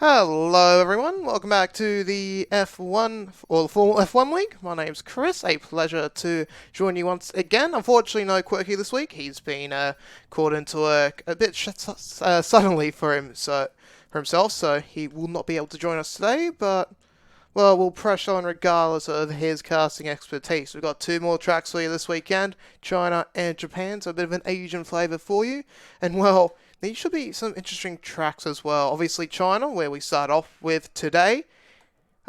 Hello everyone, welcome back to the F1, or the Formula F1 League. My name's Chris, a pleasure to join you once again. Unfortunately no Quirky this week, he's been called into work a bit suddenly for himself, so he will not be able to join us today, but well, we'll press on regardless of his casting expertise. We've got two more tracks for you this weekend, China and Japan, so a bit of an Asian flavour for you, and well, these should be some interesting tracks as well. Obviously, China, where we start off with today.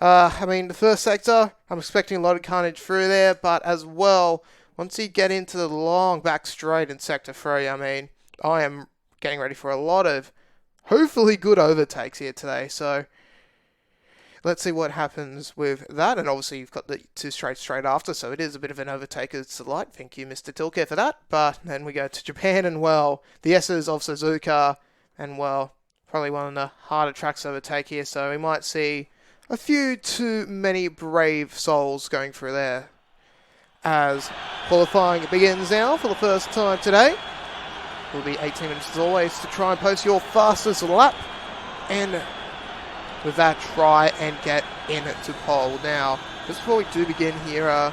The first sector, I'm expecting a lot of carnage through there, but as well, once you get into the long back straight in Sector 3, I am getting ready for a lot of, hopefully, good overtakes here today. So, let's see what happens with that. And obviously, you've got the two straight after, so it is a bit of an overtaker's delight. Thank you, Mr. Tilke, for that. But then we go to Japan, and well, the S's of Suzuka, and well, probably one of the harder tracks to overtake here, so we might see a few too many brave souls going through there. As qualifying begins now for the first time today. It will be 18 minutes as always to try and post your fastest lap. And with that, try and get into pole. Now, just before we do begin here,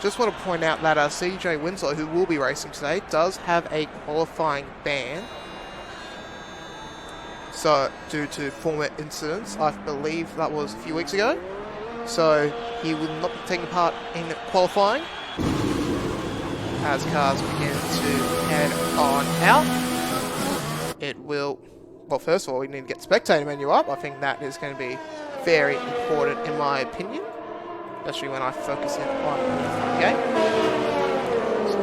just want to point out that CJ Winslow, who will be racing today, does have a qualifying ban. So, due to former incidents, I believe that was a few weeks ago. So, he will not be taking part in qualifying as cars begin to head on out. It will... Well, first of all, we need to get spectator menu up. I think that is going to be very important in my opinion, especially when I focus in on the game. So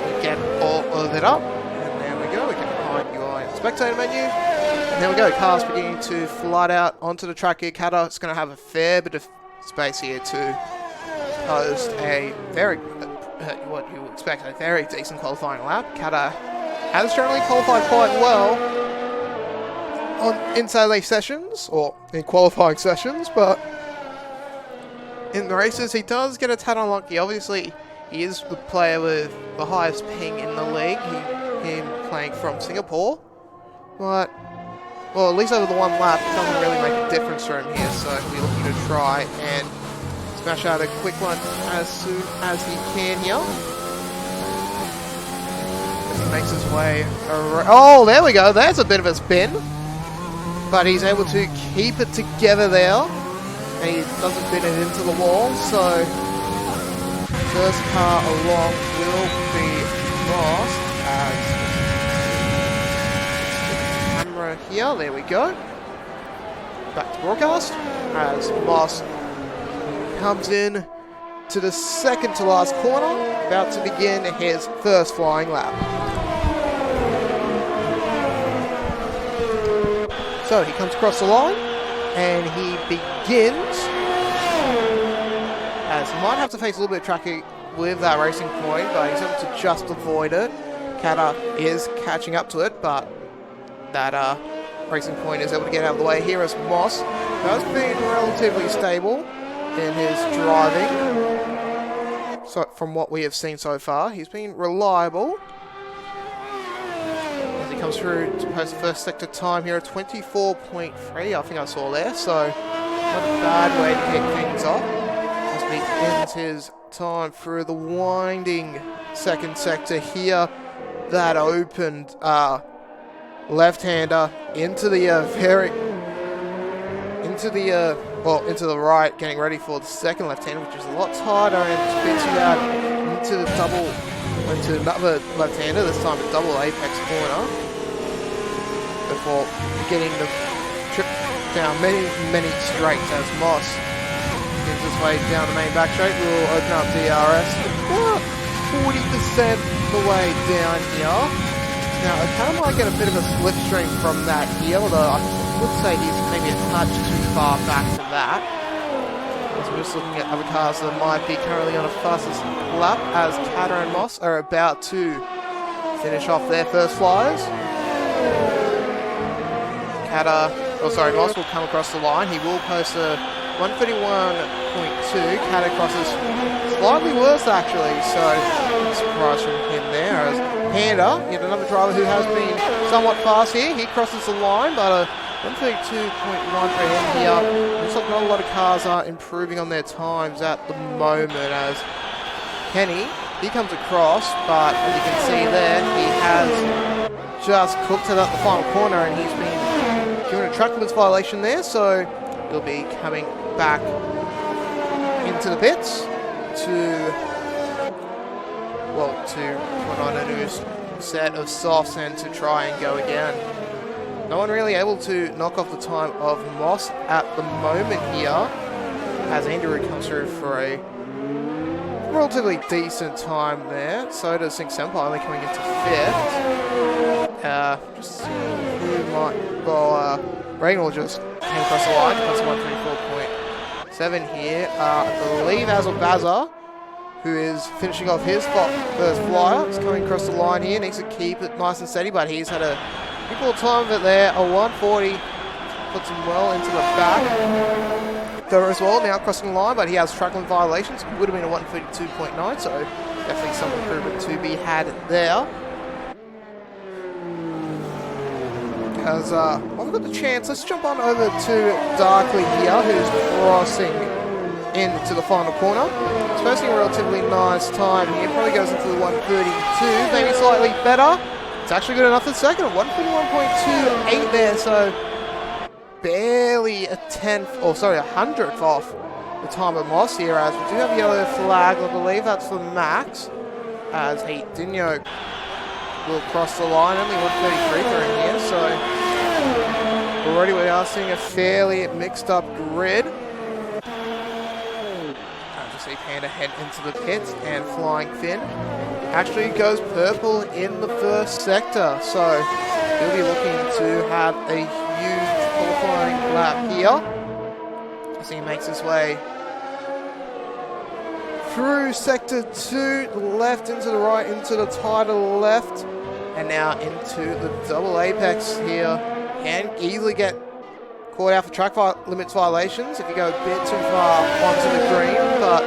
we get all of it up, and there we go. We can hide UI and spectator menu, and there we go. Cars beginning to fly out onto the track here. Kata is going to have a fair bit of space here to post a very, what you would expect, a very decent qualifying lap. Kata has generally qualified quite well in Saturday sessions, or in qualifying sessions, but in the races he does get a tad unlucky. Obviously, he is the player with the highest ping in the league, him playing from Singapore, but, well, at least over the one lap, it doesn't really make a difference for him here, so he'll be looking to try and smash out a quick one as soon as he can here. Makes his way around. Oh, there we go. There's a bit of a spin. But he's able to keep it together there. And he doesn't spin it into the wall. So, first car along will be lost. As camera here. There we go. Back to broadcast. As Moss comes in to the second to last corner. About to begin his first flying lap. So he comes across the line, and he begins, as he might have to face a little bit of traffic with that racing point, but he's able to just avoid it. Kata is catching up to it, but that racing point is able to get out of the way. Here is Moss, who has been relatively stable in his driving. So from what we have seen so far, he's been reliable. Comes through to post the first sector time here at 24.3, I think I saw there, so not a bad way to kick things off as we ends his time through the winding second sector here. That opened left-hander into the into the right, getting ready for the second left-hander, which is a lot tighter, and spins you out into another left-hander, this time a double apex corner, before getting the trip down many straights as Moss gets his way down the main back straight. We'll open up DRS about 40% the way down here. Now, I kind of might get a bit of a slipstream from that here, although I would say he's maybe a touch too far back to that. As we're just looking at other cars that might be currently on a fastest lap, as Kata and Moss are about to finish off their first flyers. Moss will come across the line. He will post a 131.2. Kata crosses slightly worse actually, so surprise from him there as Panda, yet another driver who has been somewhat fast here. He crosses the line, but 132.1 for him here. Looks like not a lot of cars are improving on their times at the moment as Kenny, he comes across, but as you can see there, he has just cooked it at the final corner and he's been given a track limits violation there, so he'll be coming back into the pits to put on a new set of softs and to try and go again. No one really able to knock off the time of Moss at the moment here, as Andrew comes through for a relatively decent time there. So does Sing Senpai, only coming into 5th. Just seeing who might... Well, Reynolds just came across the line, plus 134.7 here. I believe Azul Baza, who is finishing off his first flyer, is coming across the line here. Needs to keep it nice and steady, but he's had a equal time of it there. A 140 puts him well into the back there as well. Now crossing the line, but he has track limit violations. Would have been a 132.9, so definitely some improvement to be had there. As I've got the chance, let's jump on over to Darkly here, who's crossing into the final corner. It's posting a relatively nice time here. Probably goes into the 132, maybe slightly better. It's actually good enough for the second, 141.28 there, so barely a 100th off the time of Moss here, as we do have a yellow flag. I believe that's for Max, as Dinho will cross the line. Only 133 for him here, so already we are seeing a fairly mixed up grid. See Panda head into the pits, and Flying Finn actually goes purple in the first sector, so he'll be looking to have a huge qualifying lap here as he makes his way through sector 2, the left into the right, into the title left, and now into the double apex here. Can easily get caught out for track limits violations if you go a bit too far onto the green, but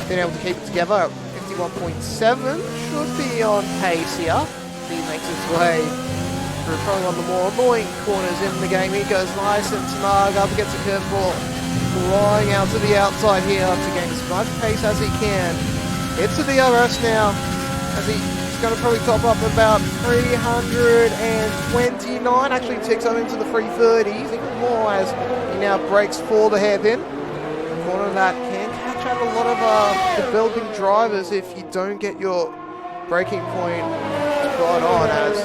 being able to keep it together at 51.7 should be on pace here. He makes his way through probably one of the more annoying corners in the game. He goes nice and snug up against the curveball, flying out to the outside here to gain as much pace as he can. It's the DRS now, as he's going to probably top up about 329, actually ticks up into the 330s, even more as he now breaks for the hairpin. A corner that can catch out a lot of developing drivers if you don't get your braking point spot on, as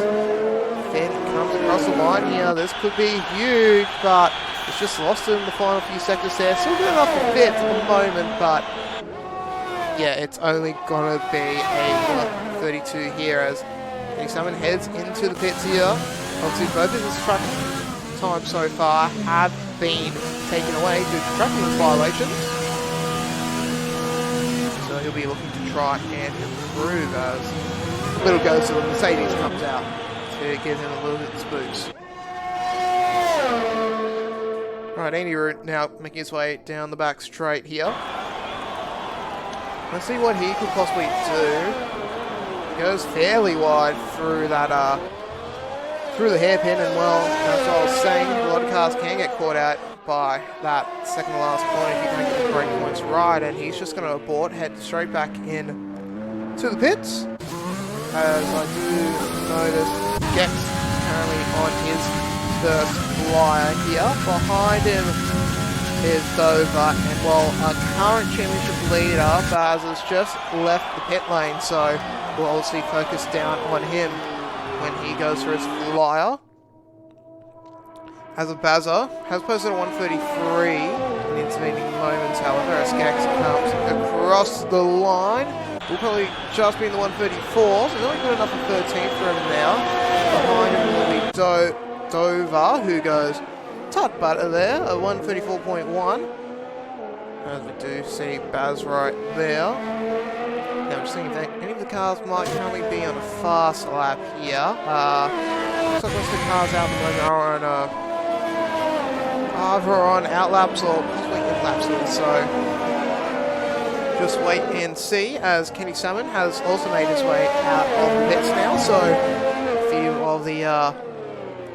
Finn comes across the line here. This could be huge, but it's just lost in the final few sectors there. Still good enough for 5th at the moment, but yeah, it's only going to be a 32 here as Salmon heads into the pits here. Obviously both of his truck times so far have been taken away due to track limits violations. So he'll be looking to try and improve as little goes to the Mercedes comes out to give him a little bit of boost. Right, Andy Root now making his way down the back straight here. Let's see what he could possibly do. Goes fairly wide through that through the hairpin, and well, that's what I was saying, a lot of cars can get caught out by that second to last corner if you don't get the brake points right, and he's just going to abort, head straight back in to the pits, as I do notice Gex currently on his first flyer here. Behind him is Dover, and while our current championship leader, Baz, has just left the pit lane, so we'll obviously focus down on him when he goes for his flyer. As a Bazza has posted a 133 in intervening moments, however, as Gax comes across the line. Will probably just be in the 134, so he's only good enough for 13th for him now. Behind him will be Dover, who goes tut butter there, a 134.1. As we do see Baz right there. Now I'm just thinking if any of the cars might currently be on a fast lap here. Looks like most of the cars out at the moment are on either on out laps or possibly in laps here, so just wait and see, as Kenny Salmon has also made his way out of the pits now. So a few of the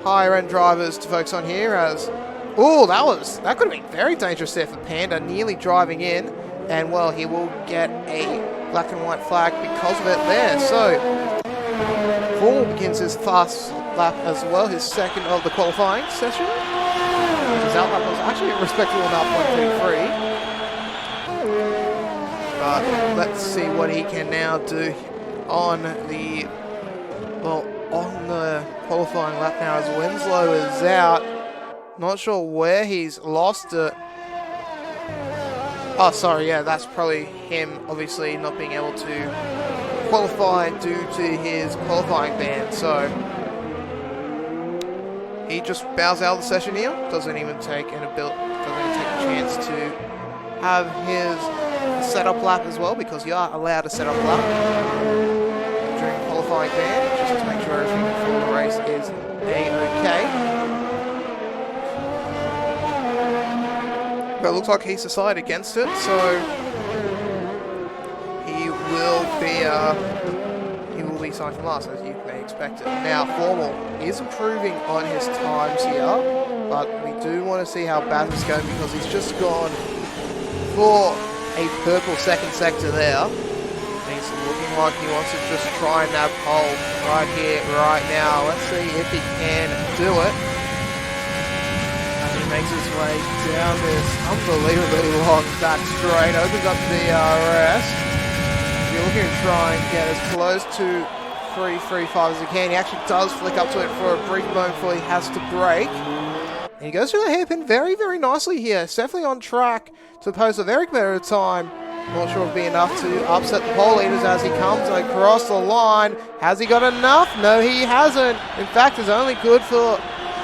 higher end drivers to focus on here, as that could have been very dangerous there for Panda, nearly driving in, and well, he will get a black and white flag because of it there. So Formal begins his fast lap as well, his second of the qualifying session. His out lap was actually a respectable about 0.23. But let's see what he can now do on the qualifying lap now, as Winslow is out. Not sure where he's lost it. Oh, sorry, yeah, that's probably him obviously not being able to qualify due to his qualifying ban. So he just bows out of the session here. Doesn't even take a chance to have his setup lap as well, because you are allowed a setup lap during qualifying ban, just to make sure everything for the race is A-okay. But it looks like he's decided against it, so he will be starting last, as you may expect it. Now, Formal is improving on his times here, but we do want to see how bad it's going, because he's just gone for a purple second sector there. He's looking like he wants to just try and nab pole right here, right now. Let's see if he can do it. He makes his way down this unbelievably long back straight, opens up the DRS. If you're looking to try and get as close to 3.35 as he can, he actually does flick up to it for a brief moment before he has to brake. And he goes through the hairpin very, very nicely here. It's definitely on track to post a very competitive time. Not sure if it'll be enough to upset the pole leaders as he comes across the line. Has he got enough? No, he hasn't. In fact, it's only good for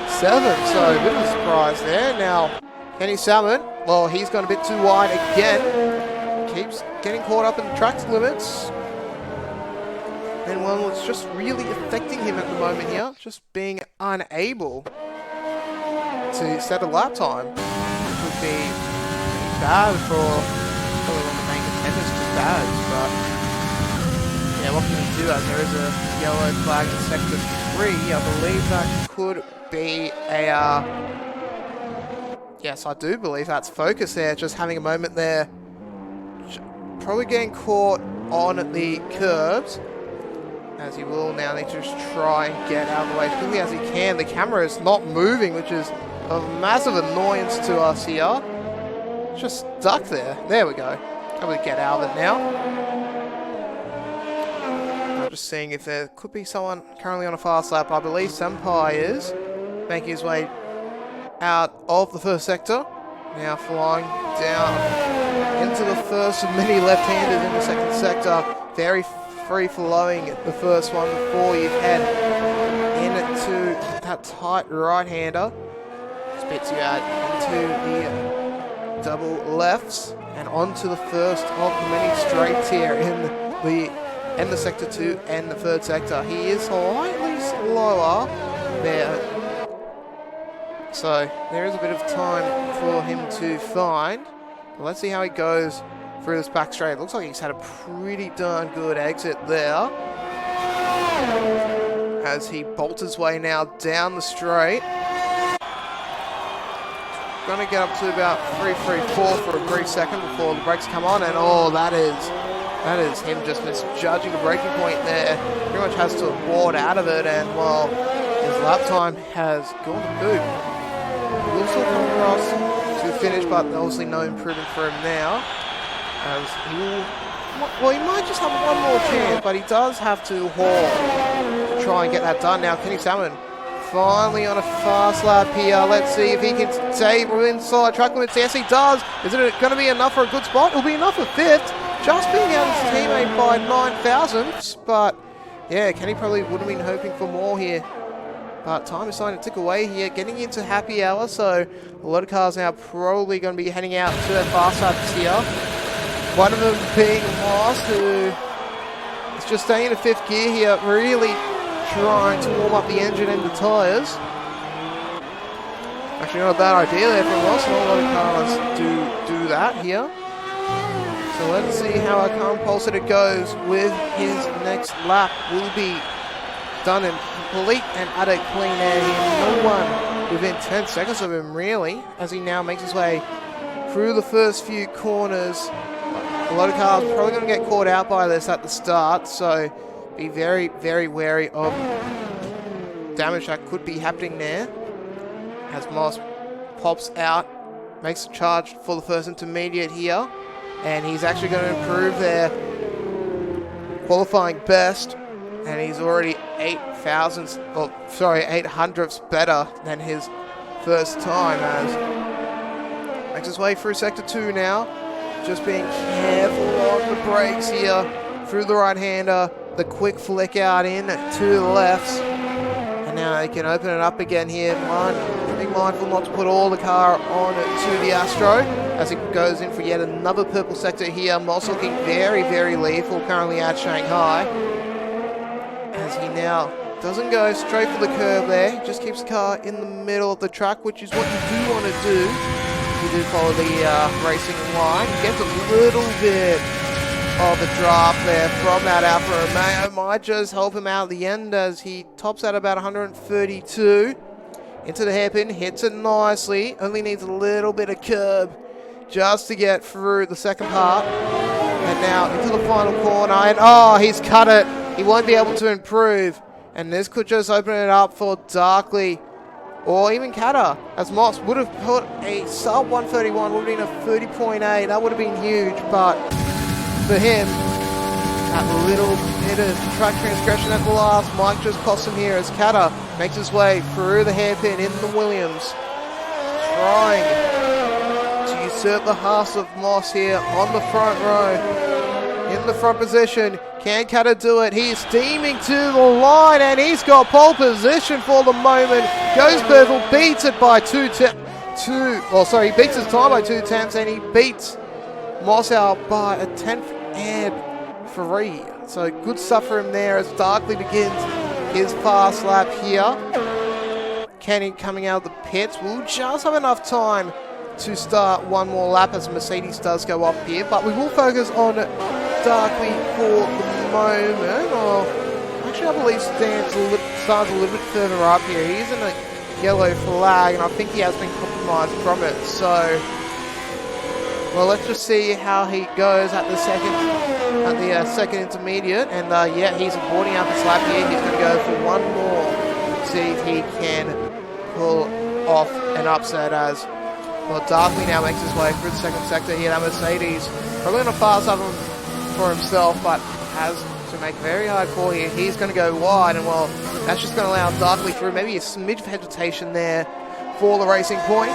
7, so a bit of a surprise there. Now, Kenny Salmon, well, he's gone a bit too wide again. Keeps getting caught up in the track limits. And well, it's just really affecting him at the moment here, just being unable to set a lap time, which would be bad for probably one of the main contenders to badge, but yeah, what can you do as there is a yellow flag in sector 3? I believe that could be a yes, I do believe that's Focus there, just having a moment there, probably getting caught on the curbs, as he will now need to just try and get out of the way as quickly as he can. The camera is not moving, which is a massive annoyance to us here. Just stuck there. There we go. Able to get out of it now. I'm just seeing if there could be someone currently on a fast lap. I believe Senpai is making his way out of the first sector. Now flying down into the first of many left-handers in the second sector. Very free-flowing the first one before you head into that tight right-hander. Spits you out into the double lefts and onto the first of the many straights here in the sector 2 and the third sector. He is slightly slower there, so there is a bit of time for him to find. But let's see how he goes through this back straight. Looks like he's had a pretty darn good exit there, as he bolts his way now down the straight. Going to get up to about 3.34 for a brief second before the brakes come on, and oh, that is him just misjudging the braking point there. Pretty much has to board out of it, and well, his lap time has gone to boot. Will still come across to the finish, but obviously no improvement for him now, as he might just have one more chance, but he does have to haul to try and get that done. Now Kenny Salmon finally on a fast lap here. Let's see if he can stay inside track limits. Yes, he does. Is it going to be enough for a good spot? It'll be enough for 5th. Just being out his teammate by 9 thousandths. But yeah, Kenny probably would have been hoping for more here. But time is starting to tick away here. Getting into happy hour. So a lot of cars now probably going to be heading out to their fast laps here. One of them being Moss, who is just staying in 5th gear here. Really trying to warm up the engine and the tyres. Actually, not a bad idea there from Ross. Not a lot of cars do that here. So So let's see how our current pole sitter goes with his next lap. Will be done in complete and utter clean air here. No one within 10 seconds of him, really, as he now makes his way through the first few corners. A lot of cars probably going to get caught out by this at the start, so be very, very wary of damage that could be happening there. As Moss pops out, makes a charge for the first intermediate here, and he's actually going to improve their qualifying best, and he's already 800ths better than his first time, as makes his way through sector 2 now. Just being careful on the brakes here, through the right-hander, the quick flick out in to the lefts, and now they can open it up again here. Being mindful not to put all the car on to the Astro, as it goes in for yet another purple sector here. Moss looking very, very lethal currently at Shanghai, as he now doesn't go straight for the curb there, just keeps the car in the middle of the track, which is what you do want to do. You do follow the racing line. Gets a little bit of a drop there from that Alfa Romeo. Might just help him out at the end, as he tops at about 132. Into the hairpin, hits it nicely. Only needs a little bit of curb just to get through the second part. And now into the final corner, and oh, he's cut it. He won't be able to improve. And this could just open it up for Darkley, or even Kata, as Moss would have put a sub 131, would have been a 30.8. That would have been huge, but for him, that little bit of track transgression at the last might just cost him here, as Kata makes his way through the hairpin in the Williams, trying to usurp the halves of Moss here on the front row. In the front position, can Kata do it? He's steaming to the line, and he's got pole position for the moment. Goes purple, beats it by he beats his time by 2 tenths, and he beats Moss out by a 10th and 3. So good stuff for him there, as Darkley begins his fast lap here. Kenny coming out of the pits will just have enough time to start one more lap, as Mercedes does go up here, but we will focus on Darkley for the moment. Oh, actually, I believe stands a little bit further up here. He's in a yellow flag, and I think he has been compromised from it. So, well, let's just see how he goes at the second intermediate. And yeah, he's boarding out this lap here. He's going to go for one more, see if he can pull off an upset, as well, Darkley now makes his way through the second sector here. That Mercedes probably going to fast up for himself, but has to make a very hard call here. He's going to go wide, and well, that's just going to allow Darkley through. Maybe a smidge of hesitation there for the racing point,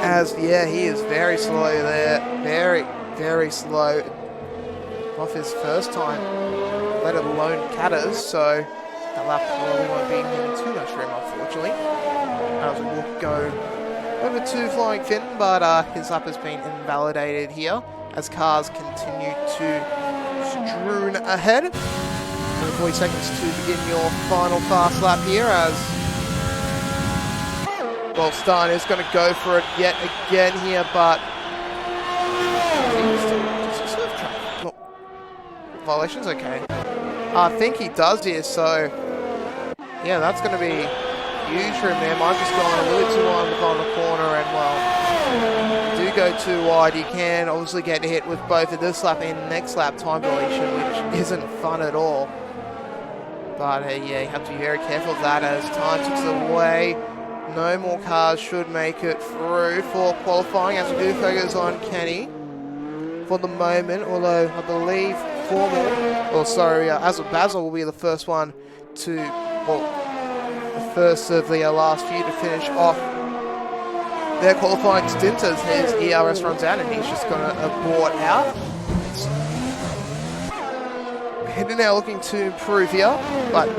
as yeah, he is very slow there. Very, very slow off his first time, let alone Kata's, so that lap probably won't be in too much room, unfortunately. As we will go over to Flying Finn, but his lap has been invalidated here, as cars continue to strewn ahead. 40 seconds to begin your final fast lap here, as well, Stein is going to go for it yet again here, but violation's okay. I think he does here, so yeah, that's going to be huge for him there. Might just go on a little too wide in the final corner, and well, if you do go too wide, you can obviously get hit with both of this lap and next lap time violation, which isn't fun at all. But yeah, you have to be very careful of that, as time ticks away. No more cars should make it through for qualifying, as we do focus on Kenny for the moment, although I believe as of Basil will be the first one to, well, the first of the last few to finish off their qualifying stint, as his ERS runs out, and he's just going to abort out. He's now looking to improve here, but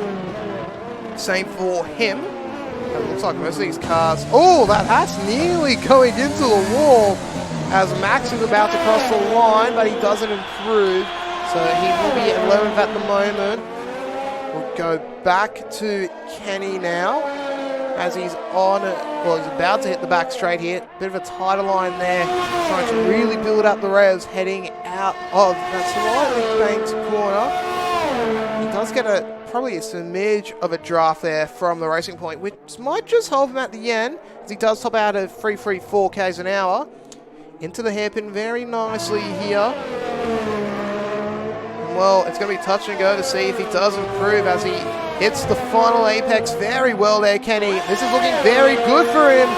same for him. It looks like most of these cars... Oh, that's nearly going into the wall, as Max is about to cross the line, but he doesn't improve. So he will be at 11th at the moment. We'll go back to Kenny now, as he's on, well, he's about to hit the back straight here. Bit of a tighter line there, trying to really build up the revs, heading out of that slightly banked corner. He does get probably a smidge of a draft there from the racing point, which might just help him at the end, as he does top out at 334 k's an hour. Into the hairpin very nicely here. And well, it's going to be touch and go to see if he does improve as he hits the final apex very well there, Kenny. This is looking very good for him,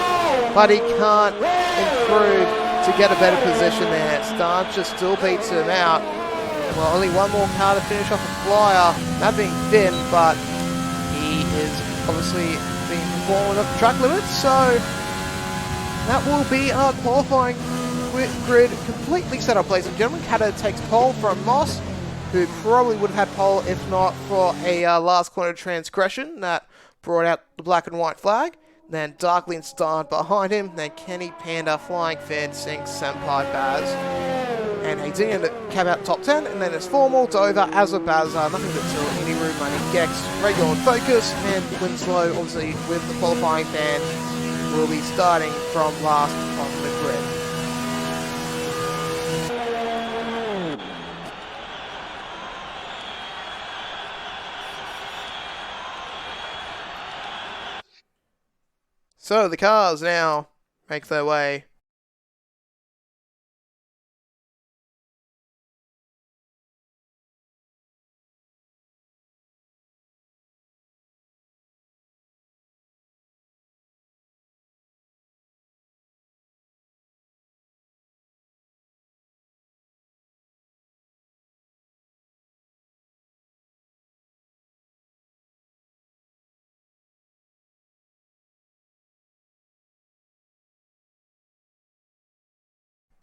but he can't improve to get a better position there. Starch just still beats him out. Well, only one more car to finish off a flyer, that being Finn, but he is obviously being performed at the track limits, so that will be our qualifying grid completely set up, ladies and gentlemen. Kata takes pole from Moss, who probably would have had pole if not for a last corner transgression that brought out the black and white flag. Then Darkly and Starred behind him. Then Kenny, Panda, Flying Finn, Sink, Senpai, Baz. And Hadinian to cap out top 10. And then it's Formal, Dover, Azabazar, Nothing But Till, Any Room, Money, Gex, Regular and Focus, and Winslow, obviously with the qualifying band, will be starting from last on the grid. So the cars now make their way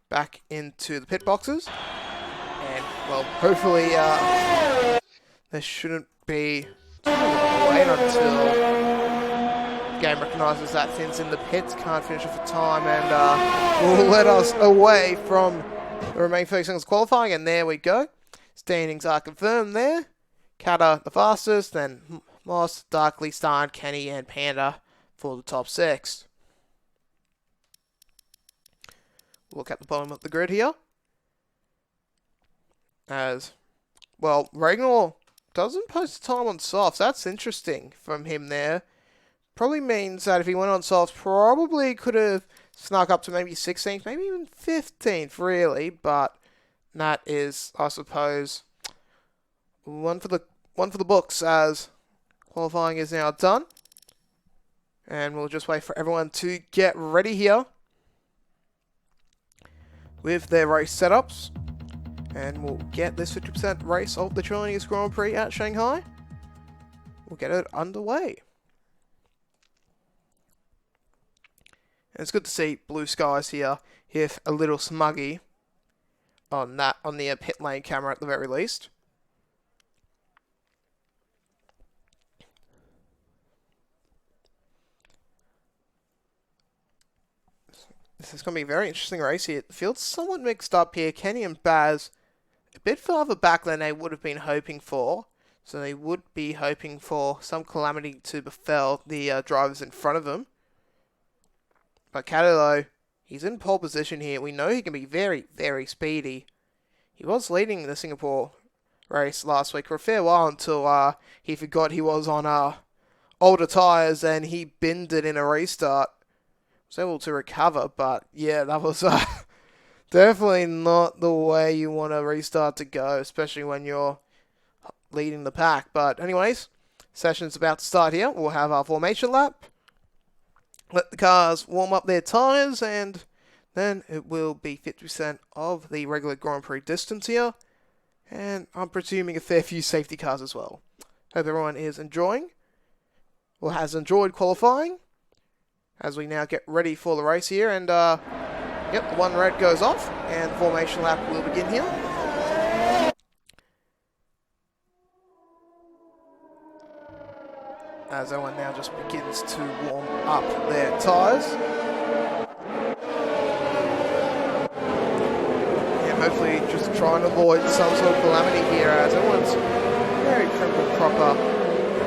back into the pit boxes, and well, hopefully there shouldn't be too long to wait until the game recognises that Finn's in the pits, can't finish it for time, and will let us away from the remaining 30 seconds qualifying. And there we go, standings are confirmed there. Kata the fastest, then Moss, Darkly, Starn, Kenny and Panda for the top 6. Look at the bottom of the grid here. As, well, Ragnar doesn't post time on softs. That's interesting from him there. Probably means that if he went on softs, probably could have snuck up to maybe 16th, maybe even 15th, really. But that is, I suppose, one for the books, as qualifying is now done. And we'll just wait for everyone to get ready here with their race setups, and we'll get this 50% race of the Chinese Grand Prix at Shanghai. We'll get it underway. And it's good to see blue skies here, if a little smuggy on the pit lane camera at the very least. This is going to be a very interesting race here. The field's somewhat mixed up here. Kenny and Baz a bit further back than they would have been hoping for. So they would be hoping for some calamity to befell the drivers in front of them. But Kato, though, he's in pole position here. We know he can be very, very speedy. He was leading the Singapore race last week for a fair while until he forgot he was on older tyres and he binned it in a restart. Was able to recover, but yeah, that was definitely not the way you want a restart to go, especially when you're leading the pack. But anyways, session's about to start here. We'll have our formation lap, let the cars warm up their tyres, and then it will be 50% of the regular Grand Prix distance here, and I'm presuming a fair few safety cars as well. Hope everyone is enjoying, or has enjoyed qualifying, as we now get ready for the race here. And yep, the one red goes off, and the formation lap will begin here. As everyone now just begins to warm up their tyres. And hopefully just try and avoid some sort of calamity here, as everyone's very prim and proper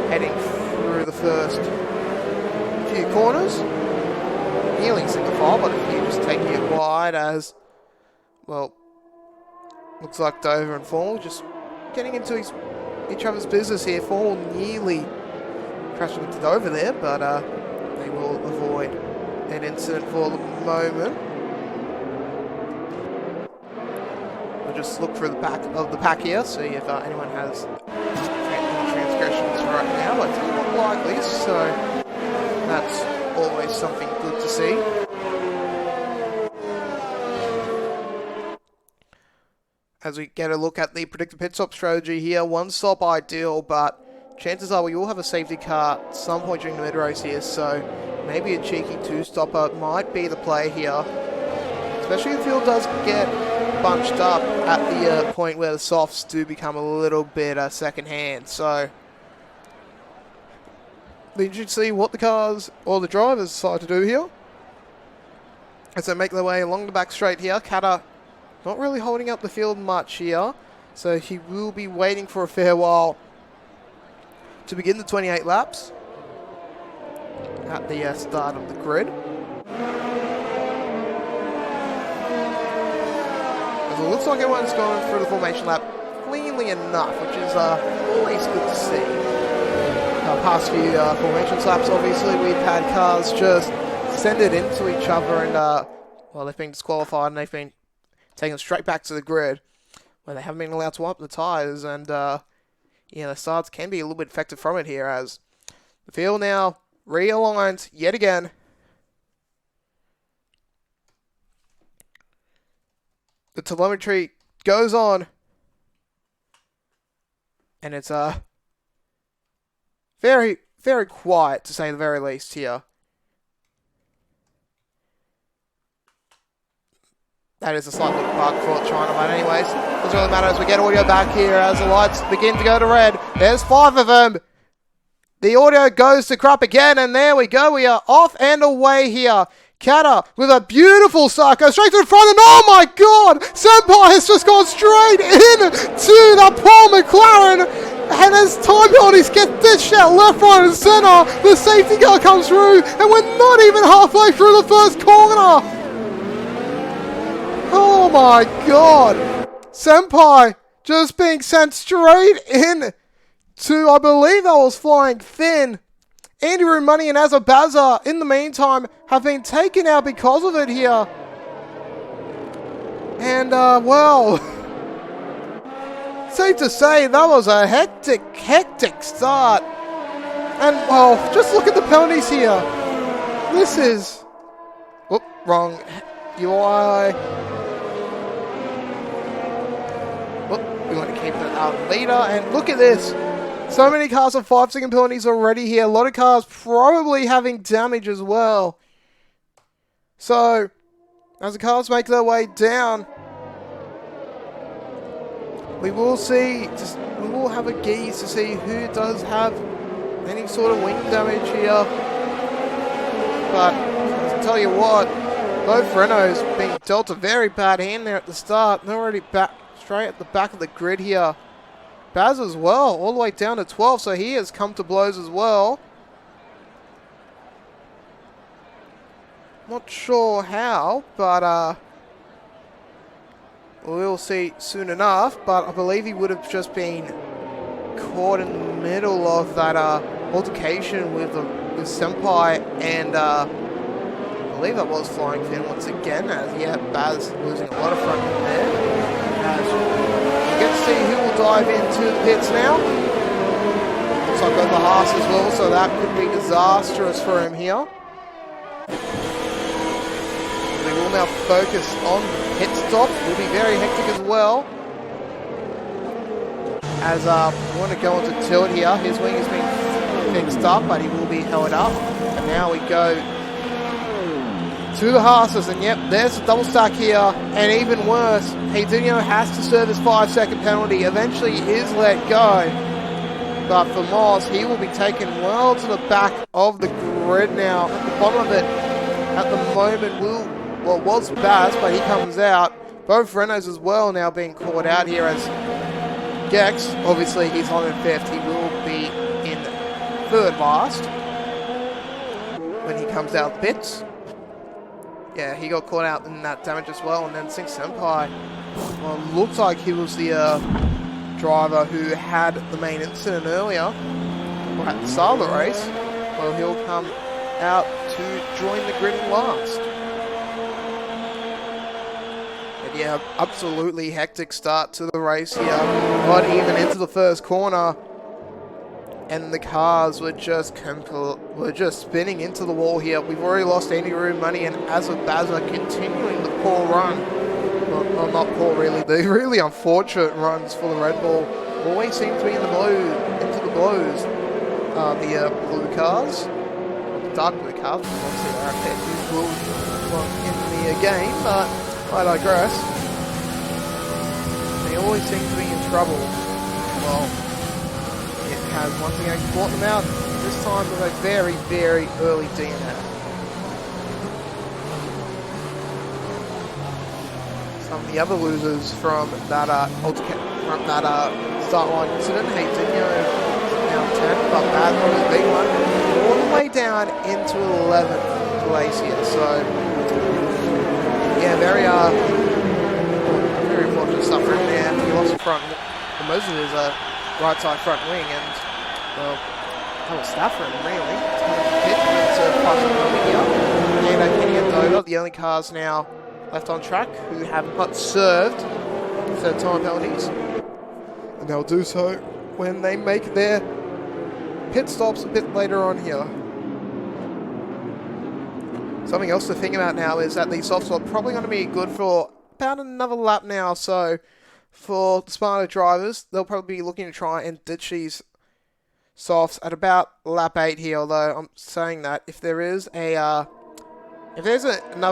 heading through the first few corners. Nearly single file, but a few just taking it wide as, well, looks like Dover and Formal just getting into each other's business here. Formal nearly crashing into Dover there, but they will avoid an incident for the moment. We'll just look through the back of the pack here, see if anyone has transgressions right now, but it's not likely, so that's always something good to see. As we get a look at the predicted pit stop strategy here, one stop ideal, but chances are we will have a safety car at some point during the mid-race here, so maybe a cheeky two-stopper might be the play here. Especially if the field does get bunched up at the point where the softs do become a little bit second-hand, so we should see what the cars or the drivers decide to do here as they make their way along the back straight here. Kata not really holding up the field much here, so he will be waiting for a fair while to begin the 28 laps at the start of the grid. As it looks like everyone's gone through the formation lap cleanly enough, which is always good to see. Past few formation laps, obviously, we've had cars just send it into each other and, well, they've been disqualified and they've been taken straight back to the grid where they haven't been allowed to wipe the tyres, and yeah, the starts can be a little bit affected from it here as the field now realigned yet again. The telemetry goes on, and it's very, very quiet to say the very least here. That is a slight little bug for China, but anyways, doesn't really matter as we get audio back here as the lights begin to go to red. There's 5 of them. The audio goes to crap again, and there we go. We are off and away here. Kata with a beautiful start, goes straight to the front, and oh my god! Senpai has just gone straight in to the Paul McLaren, and as time penalties get dished out left, right, and centre, the safety car comes through, and we're not even halfway through the first corner. Oh my god! Senpai just being sent straight in to, I believe that was Flying Finn. Andy Rumani and Azabaza, in the meantime, have been taken out because of it here. And, well, safe to say that was a hectic start. And, well, just look at the penalties here. This is... Whoop, wrong UI. We want to keep it out later, and look at this. So many cars have 5-second penalties already here. A lot of cars probably having damage as well. So, as the cars make their way down, we will see, we will have a gaze to see who does have any sort of wing damage here. But, I'll tell you what, both Renaults being dealt a very bad hand there at the start. They're already back straight at the back of the grid here. Baz as well, all the way down to 12, so he has come to blows as well. Not sure how, but we'll see soon enough. But I believe he would have just been caught in the middle of that altercation with Senpai, and I believe that was Flying Finn once again, as yeah, Baz losing a lot of front end there. As we get to see who will dive into the pits now. Looks like over Haas as well, so that could be disastrous for him here. We will now focus on the pit stop. Will be very hectic as well. As we want to go into tilt here. His wing has been fixed up, but he will be held up. And now we go to the Haas's, and yep, there's a double stack here, and even worse, Hedinho has to serve his 5-second penalty. Eventually is let go, but for Moss, he will be taken well to the back of the grid now. At the bottom of it, at the moment, was Baz, but he comes out. Both Renaults as well now being caught out here as Gex, obviously he's on in 5th, he will be in 3rd last. when he comes out of the pits. Yeah, he got caught out in that damage as well. And then Sing Senpai, well, looks like he was the driver who had the main incident earlier, or at the start of the race. Well, he'll come out to join the grid last. And yeah, absolutely hectic start to the race here. Not even into the first corner, and the cars were just spinning into the wall here. We've already lost Andy Room Money and Azabaza continuing the poor run. Well, not poor really, the really unfortunate runs for the Red Bull. Always seem to be in the into the blows. The blue cars, the dark blue cars, obviously there are two blue in the game, but I digress. They always seem to be in trouble. Well, it has once again caught them out, this time with a very, very early DNF. Some of the other losers from that start line incident, Heitinho down 10, but bad on the big one, all the way down into 11th place here. So yeah, very unfortunate stuff for him there. He lost the front, most of his right side front wing, and well, that was that for him really. And Kenny and Dover, the only cars now left on track who have not served third time penalties, and they'll do so when they make their pit stops a bit later on here. Something else to think about now is that these softs are probably going to be good for about another lap now. So for the smarter drivers, they'll probably be looking to try and ditch these softs at about lap 8 here. Although I'm saying that if there is another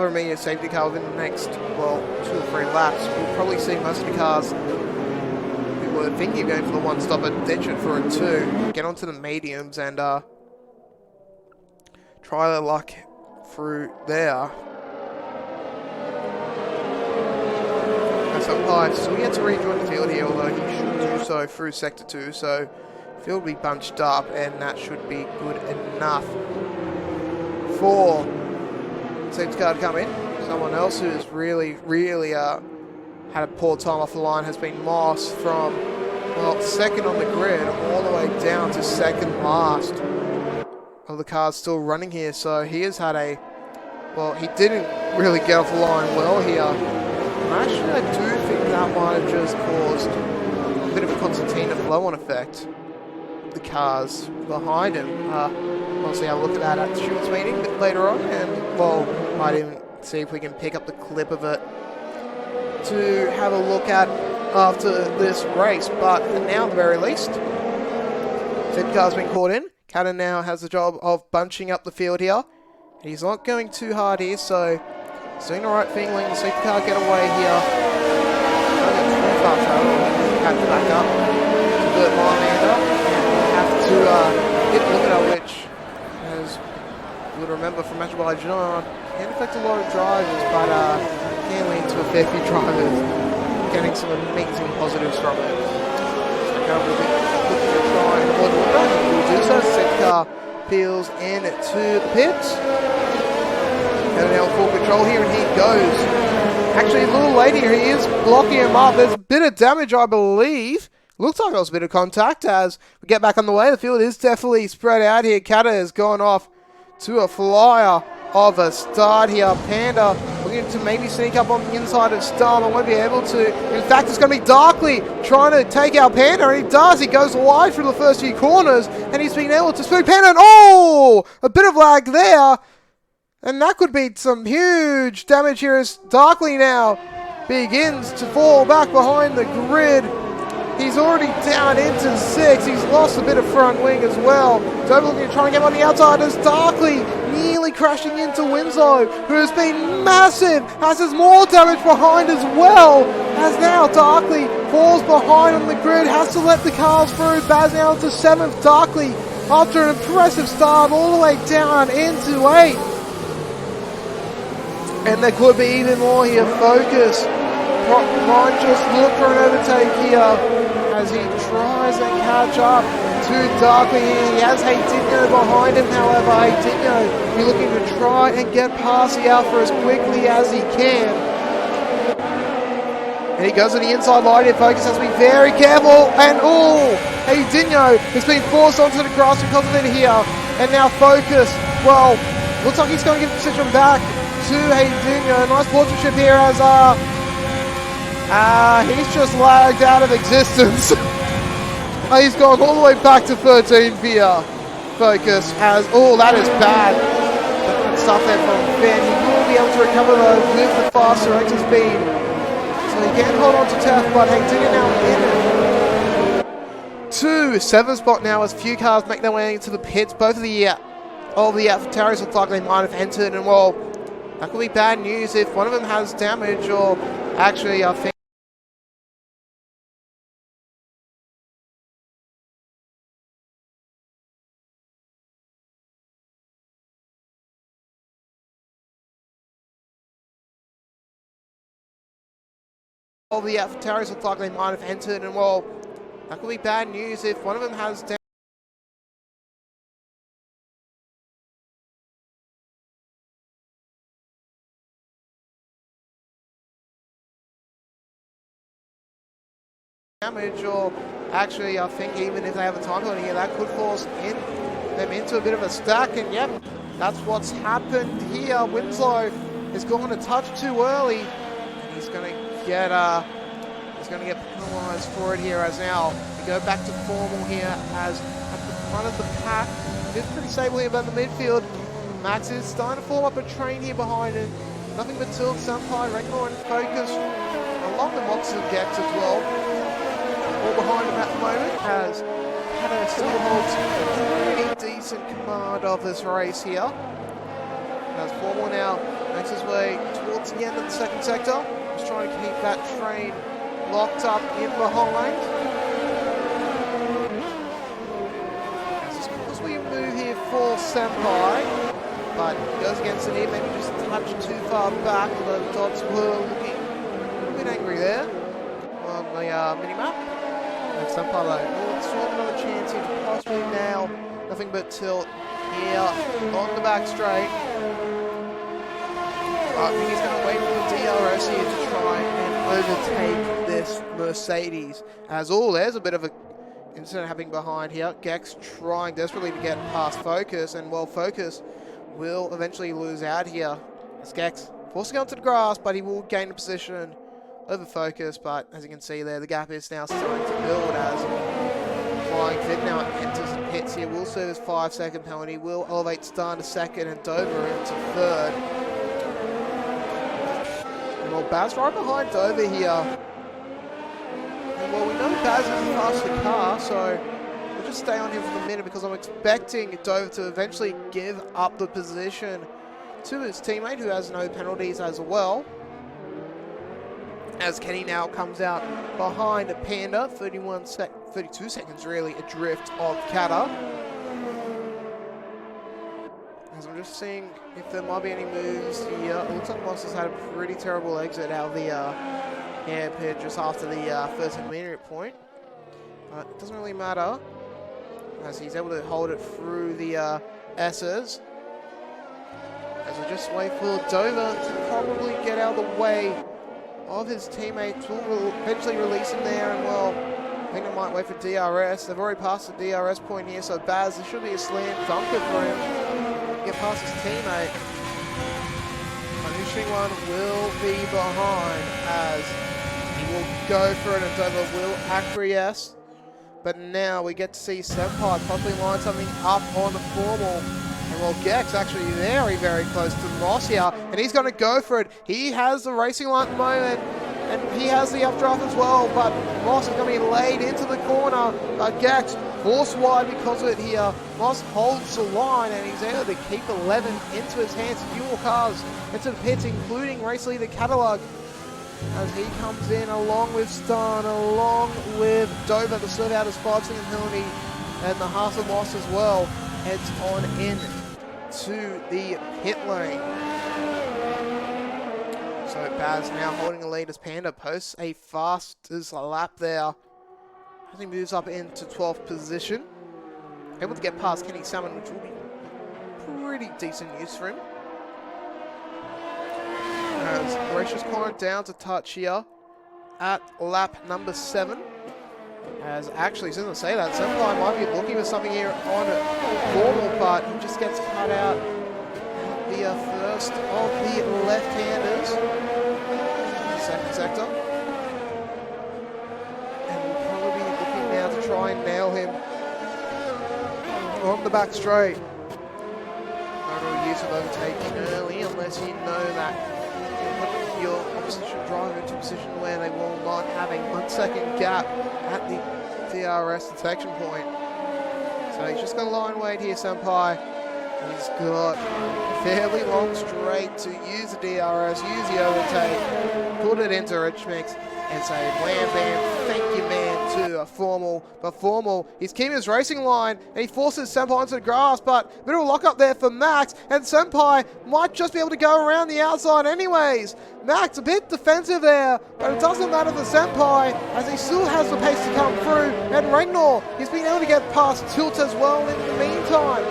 immediate safety car within the next, well, 2 or 3 laps, we'll probably see most of the cars who were thinking of going for the one stopper ditch it for a 2, get onto the mediums and try their luck through there. So still yet to rejoin the field here, although he should do so through sector 2, so field will be bunched up and that should be good enough for safety car to come in. Someone else who's really had a poor time off the line has been Moss from, well, second on the grid all the way down to second last of the cars still running here. So he has had he didn't really get off the line well here. And actually I do think that might have just caused a bit of a concertina flow-on effect. The cars behind him. We'll see how we look at that at the stewards meeting a bit later on, and well, might even see if we can pick up the clip of it to have a look at after this race. But for now, at the very least, safety car's been caught in. Cannon now has the job of bunching up the field here. He's not going too hard here, so he's doing the right thing, letting the safety car get away here. Don't get too far travel, catch back up to the Marmander. Have to hit Lookout, which, as you would remember from Match by John, can affect a lot of drivers, but can lead to a fair few drivers getting some amazing positives from it. So now we'll be looking to try and avoid Lookout. We'll do so. Safety car peels into the pits. And now full control here, and he goes. Actually, a little late here. He is blocking him up. There's a bit of damage, I believe. Looks like there was a bit of contact as we get back on the way. The field is definitely spread out here. Kata has gone off to a flyer of a start here. Panda looking to maybe sneak up on the inside of Star, but won't be able to. In fact, it's going to be Darkly trying to take out Panda, and he does. He goes wide through the first few corners, and he's been able to spook Panda. And oh, a bit of lag there. And that could be some huge damage here as Darkly now begins to fall back behind the grid. He's already down into 6. He's lost a bit of front wing as well. Dover looking to try and get on the outside as Darkly nearly crashing into Winslow, who has been massive, has more damage behind as well. As now Darkly falls behind on the grid, has to let the cars through. Baz now to 7th. Darkly, after an impressive start, all the way down into 8th. And there could be even more here. Focus. Might just look for an overtake here as he tries and catch up too darkly here. He has Heitinho behind him, however. Heitinho be looking to try and get past the Alpha as quickly as he can. And he goes on the inside line here. Focus has to be very careful. And Heitinho has been forced onto the grass because of it here. And now Focus, well, looks like he's going to get the position back to Heitinho. Nice sportsmanship here as he's just lagged out of existence. He's gone all the way back to 13 via Focus as, that is bad. That stuff there from Ben. He will be able to recover though with the faster exit speed. So he can hold on to Tef, but Heitinho now in it. 7th spot now as few cars make their way into the pits. Both of the Taris look like they might have entered, and well, that could be bad news if one of them has damage, or actually I think all the Taris look like they might have entered, and well, that could be bad news if one of them has damage, or actually I think even if they have a time penalty here, that could force them into a bit of a stack, and yep, that's what's happened here. Winslow has gone a touch too early, and he's going to get penalised for it here, as now we go back to formal here as at the front of the pack. It's pretty stable here about the midfield. Max is starting to form up a train here behind him. Nothing but Tilt, Senpai, Regnor and Focus, along the box of Gex as well. All behind him at the moment, as Pato still holds pretty decent command of this race here. As Formal now makes his way towards the end of the second sector. Just trying to keep that train locked up in behind. As we move here for Senpai, but he goes against it here, maybe just a touch too far back, although the dots were looking a bit angry there on the mini-map. And Senpai though, still have another chance here to possibly nail nothing but Tilt here on the back straight. I think he's going to wait for the DRS here to try and overtake this Mercedes. As there's a bit of an incident happening behind here. Gex trying desperately to get past Focus, and well, Focus will eventually lose out here. As Gex forced to go onto the grass, but he will gain a position over Focus. But as you can see there, the gap is now starting to build as Flying Fit now enters and hits here. Will serve his 5-second penalty, will elevate Star to second and Dover into third. Well, Baz right behind Dover here. And well, we know Baz is the faster car, so we'll just stay on him for the minute because I'm expecting Dover to eventually give up the position to his teammate, who has no penalties as well. As Kenny now comes out behind Panda, 32 seconds really adrift of Kata. As I'm just seeing if there might be any moves here. It looks like Moss has had a pretty terrible exit out of the air pit just after the first intermediate point. But it doesn't really matter, as he's able to hold it through the S's. As we just wait for Dover to probably get out of the way of his teammates. Will eventually release him there, and well, I think they might wait for DRS. They've already passed the DRS point here, so Baz, there should be a slam dunker for him. Get past his teammate. Finishing one will be behind, as he will go for it and Dover will acquiesce. But now we get to see Senpai possibly line something up on the formal. And well, Gex actually very, very close to Moss here, and he's going to go for it. He has the racing line at the moment, and he has the updraft as well, but Moss is going to be laid into the corner. Gex forced wide because of it here. Moss holds the line, and he's able to keep 11 into his hands. A few more cars into the pits, including race leader Catalog, as he comes in along with Starn, along with Dover to serve out his 5-second penalty, and the half of Moss as well heads on in to the pit lane. So Baz now holding the lead as Panda posts a fastest lap there as he moves up into 12th position. able to get past Kenny Salmon, which will be pretty decent news for him. As Gracious Climb down to touch here at lap number 7. As actually, as soon as I say that, Senpai might be looking for something here on Formal, but he just gets cut out at the first of the left-handers. Second sector. And we'll probably be looking now to try and nail him on the back straight. No real use of overtaking early unless you know that your opposition driver into a position where they will not have a 1 second gap at the DRS detection point. So he's just got a line wait here, Senpai. He's got a fairly long straight to use the DRS, use the overtake, put it into Rich Mix, and say wham bam, thank you man to a Formal. But Formal, he's keeping his racing line and he forces Senpai into the grass, but a bit of a lock up there for Max, and Senpai might just be able to go around the outside anyways. Max a bit defensive there, but it doesn't matter for Senpai as he still has the pace to come through, and Ragnar, he's been able to get past Tilt as well in the meantime.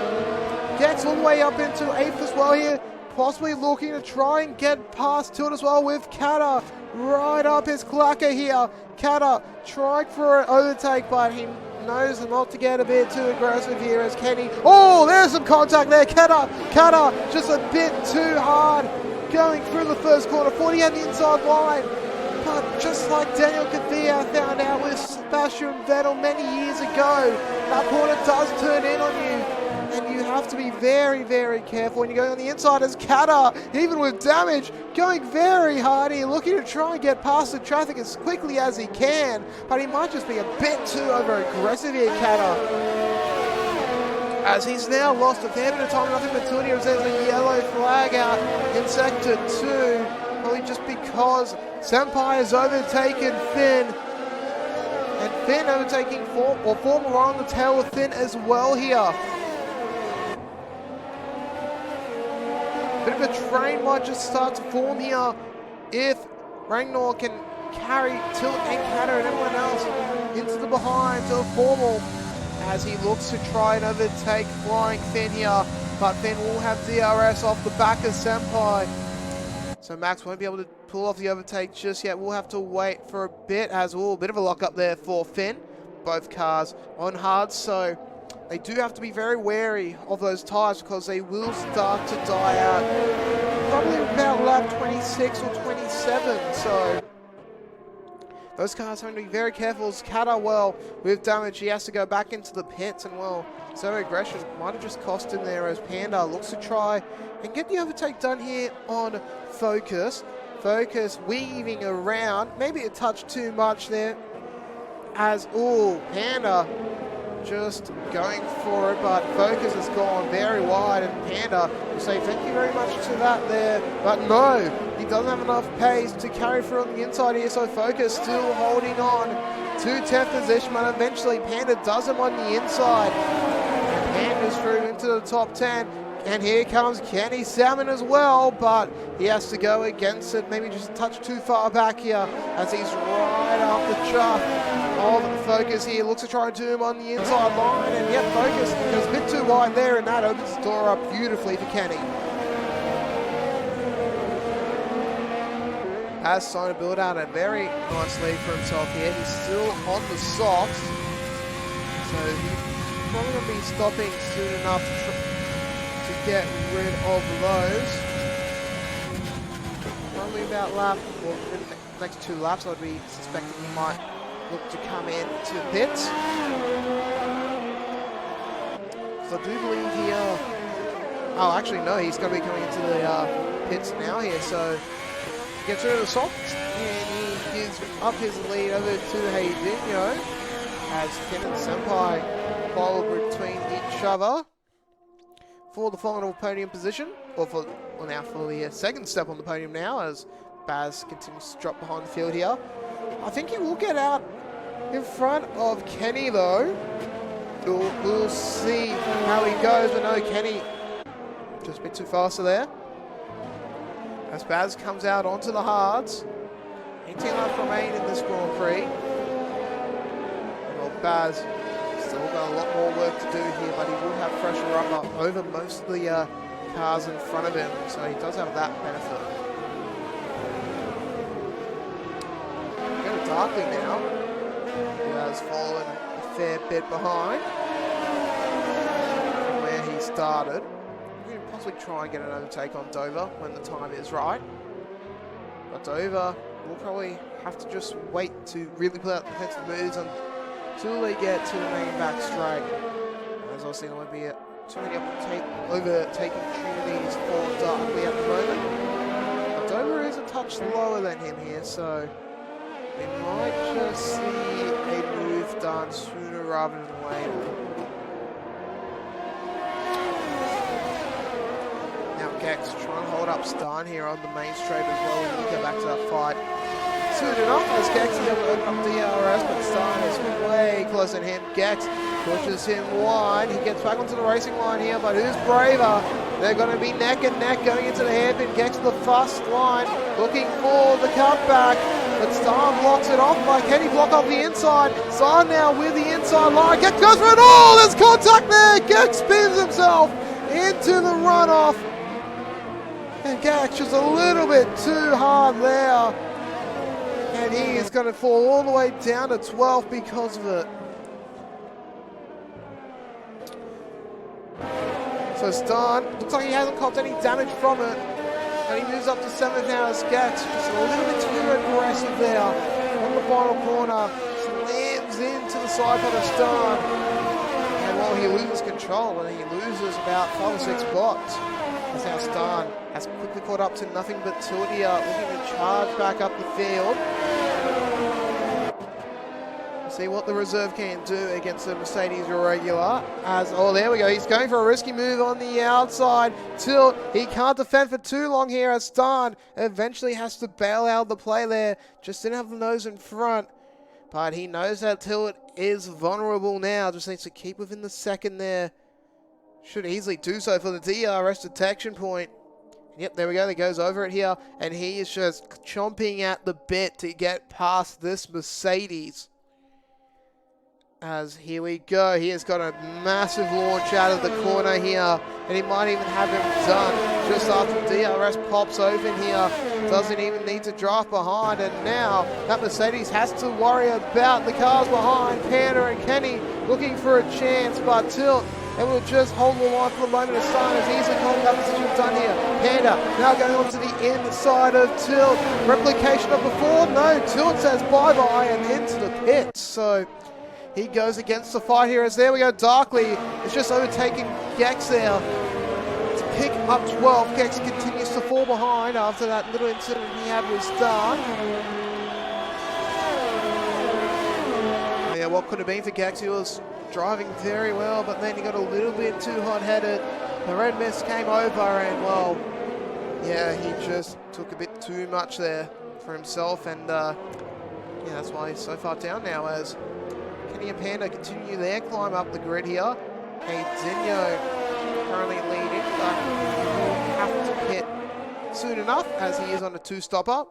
Gets all the way up into 8th as well here, possibly looking to try and get past Tilt as well with Kata right up his clacker here. Kata trying for an overtake, but he knows not to get a bit too aggressive here as Kenny. Oh, there's some contact there. Kata just a bit too hard going through the first corner. 40 on the inside line. But just like Daniel Kathia found out with Sebastian Vettel many years ago, that corner does turn in on you. And you have to be very, very careful when you're going on the inside as Kata, even with damage, going very hard here, looking to try and get past the traffic as quickly as he can. But he might just be a bit too over-aggressive here, Kata. As he's now lost a fair bit of time, nothing but 20 as there's a yellow flag out in Sector 2. Probably just because Senpai has overtaken Finn. And Finn overtaking Formal on the tail of Finn as well here. Bit of a train might just start to form here if Ragnar can carry Tilt and Kata and everyone else into the behind to Formal as he looks to try and overtake Flying Finn here, but Finn will have DRS off the back of Senpai. So Max won't be able to pull off the overtake just yet. We'll have to wait for a bit as well. A bit of a lock up there for Finn. Both cars on hard, so they do have to be very wary of those tyres because they will start to die out probably about lap 26 or 27. So those cars have to be very careful. As Kata, well, with damage, he has to go back into the pits, and well, so aggression might have just cost him there as Panda looks to try and get the overtake done here on Focus. Focus weaving around, maybe a touch too much there as, ooh, Panda just going for it, but Focus has gone very wide, and Panda will say thank you very much to that there, but no, he doesn't have enough pace to carry through on the inside here, so Focus still holding on to 10th position, but eventually Panda does him on the inside, and Panda's through into the top 10, and here comes Kenny Salmon as well, but he has to go against it, maybe just a touch too far back here, as he's right up the chuff of Focus here, looks to try and do him on the inside line, and yet Focus goes a bit too wide there, and that opens the door up beautifully for Kenny. Has started to build out a very nice lead for himself here. He's still on the softs, so he's probably going to be stopping soon enough to get rid of those. Probably about lap, well, the next 2 laps, I'd be suspecting he might look to come in to the pits. So I do believe here, oh actually no, he's going to be coming into the pits now here, so he gets rid of the softs and he gives up his lead over to Heidinho as Finn and Senpai follow between each other for the final podium position, or for, well now for the second step on the podium now as Baz continues to drop behind the field here. I think he will get out in front of Kenny though. We'll see how he goes, but no, Kenny just a bit too faster there. As Baz comes out onto the hards. 18 laps remain in this Grand Prix. Well, Baz Still got a lot more work to do here, but he will have fresher rubber over most of the cars in front of him, so he does have that benefit. Go to Darkley now. He has fallen a fair bit behind from where he started. We can possibly try and get an overtake on Dover when the time is right. But Dover will probably have to just wait to really put out defensive moves until they get to the main back straight. As I was saying, there won't be too many overtaking opportunities for Darkley at the moment. But Dover is a touch lower than him here, so we might just see a move done sooner rather than later. Now Gex trying to hold up Starn here on the main straight as well, and we'll get back to that fight soon enough as Gex is able to open up DRS, but Starn is way closer than him. Gex pushes him wide. He gets back onto the racing line here, but who's braver? They're going to be neck and neck going into the hairpin. Gex to the fast line, looking for the cutback, but Starn blocks it off by Kenny. Block off the inside. Starn now with the inside line. Gex goes for it all. There's contact there. Gex spins himself into the runoff. And Gex just a little bit too hard there. And he is going to fall all the way down to 12th because of it. So Starn, looks like he hasn't copped any damage from it. And he moves up to 7th now as Gex, just a little bit too aggressive there. On the final corner, slams into the side pod of Starn. And while he loses control, and he loses about 5 or 6 spots. That's how Starn has quickly caught up to nothing but Tildia, looking to charge back up the field. See what the reserve can do against the Mercedes irregular. Oh, there we go. He's going for a risky move on the outside. Tilt, he can't defend for too long here as Starn eventually has to bail out the play there. Just didn't have the nose in front. But he knows that Tilt is vulnerable now. Just needs to keep within the second there. Should easily do so for the DRS detection point. Yep, there we go. He goes over it here. And he is just chomping at the bit to get past this Mercedes. As here we go, he has got a massive launch out of the corner here, and he might even have him done just after DRS pops open here. Doesn't even need to draft behind, and now that Mercedes has to worry about the cars behind. Panda and Kenny looking for a chance, but Tilt, and we'll just hold the line for the moment of silence. Easily calling that position done here. Panda now going on to the inside of Tilt. Replication of before? No, Tilt says bye-bye and into the pits. So he goes against the fight here as there we go. Darkley is just overtaking Gex there to pick up 12. Gex continues to fall behind after that little incident he had with Starn. Yeah, what could have been for Gex? He was driving very well, but then he got a little bit too hot-headed. The red mist came over and, well, yeah, he just took a bit too much there for himself, and yeah, that's why he's so far down now as Kenny and Panda continue their climb up the grid here. Dinho currently leading, but he will have to pit soon enough as he is on a 2-stopper.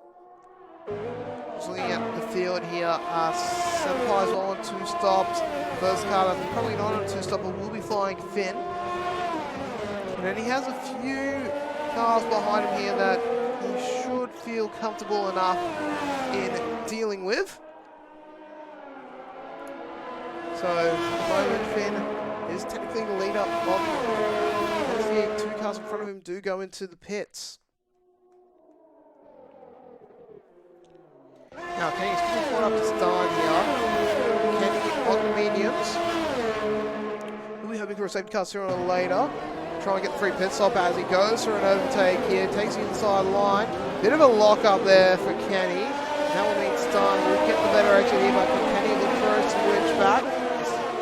Just looking at the field here, Senpai's on 2 stops. First car that's probably not on a 2-stopper will be flying Finn. And then he has a few cars behind him here that he should feel comfortable enough in dealing with. So, at the moment, Finn is technically the leader of the 2 cars in front of him do go into the pits. Now, Kenny's quickly caught up to Starn here. Kenny on the mediums. We'll be hoping for a safety car sooner or later. Try and get the free pit stop as he goes for an overtake here. Takes the inside line. Bit of a lock up there for Kenny. That will mean Starn will get the better exit here, but can Kenny look for a switch back?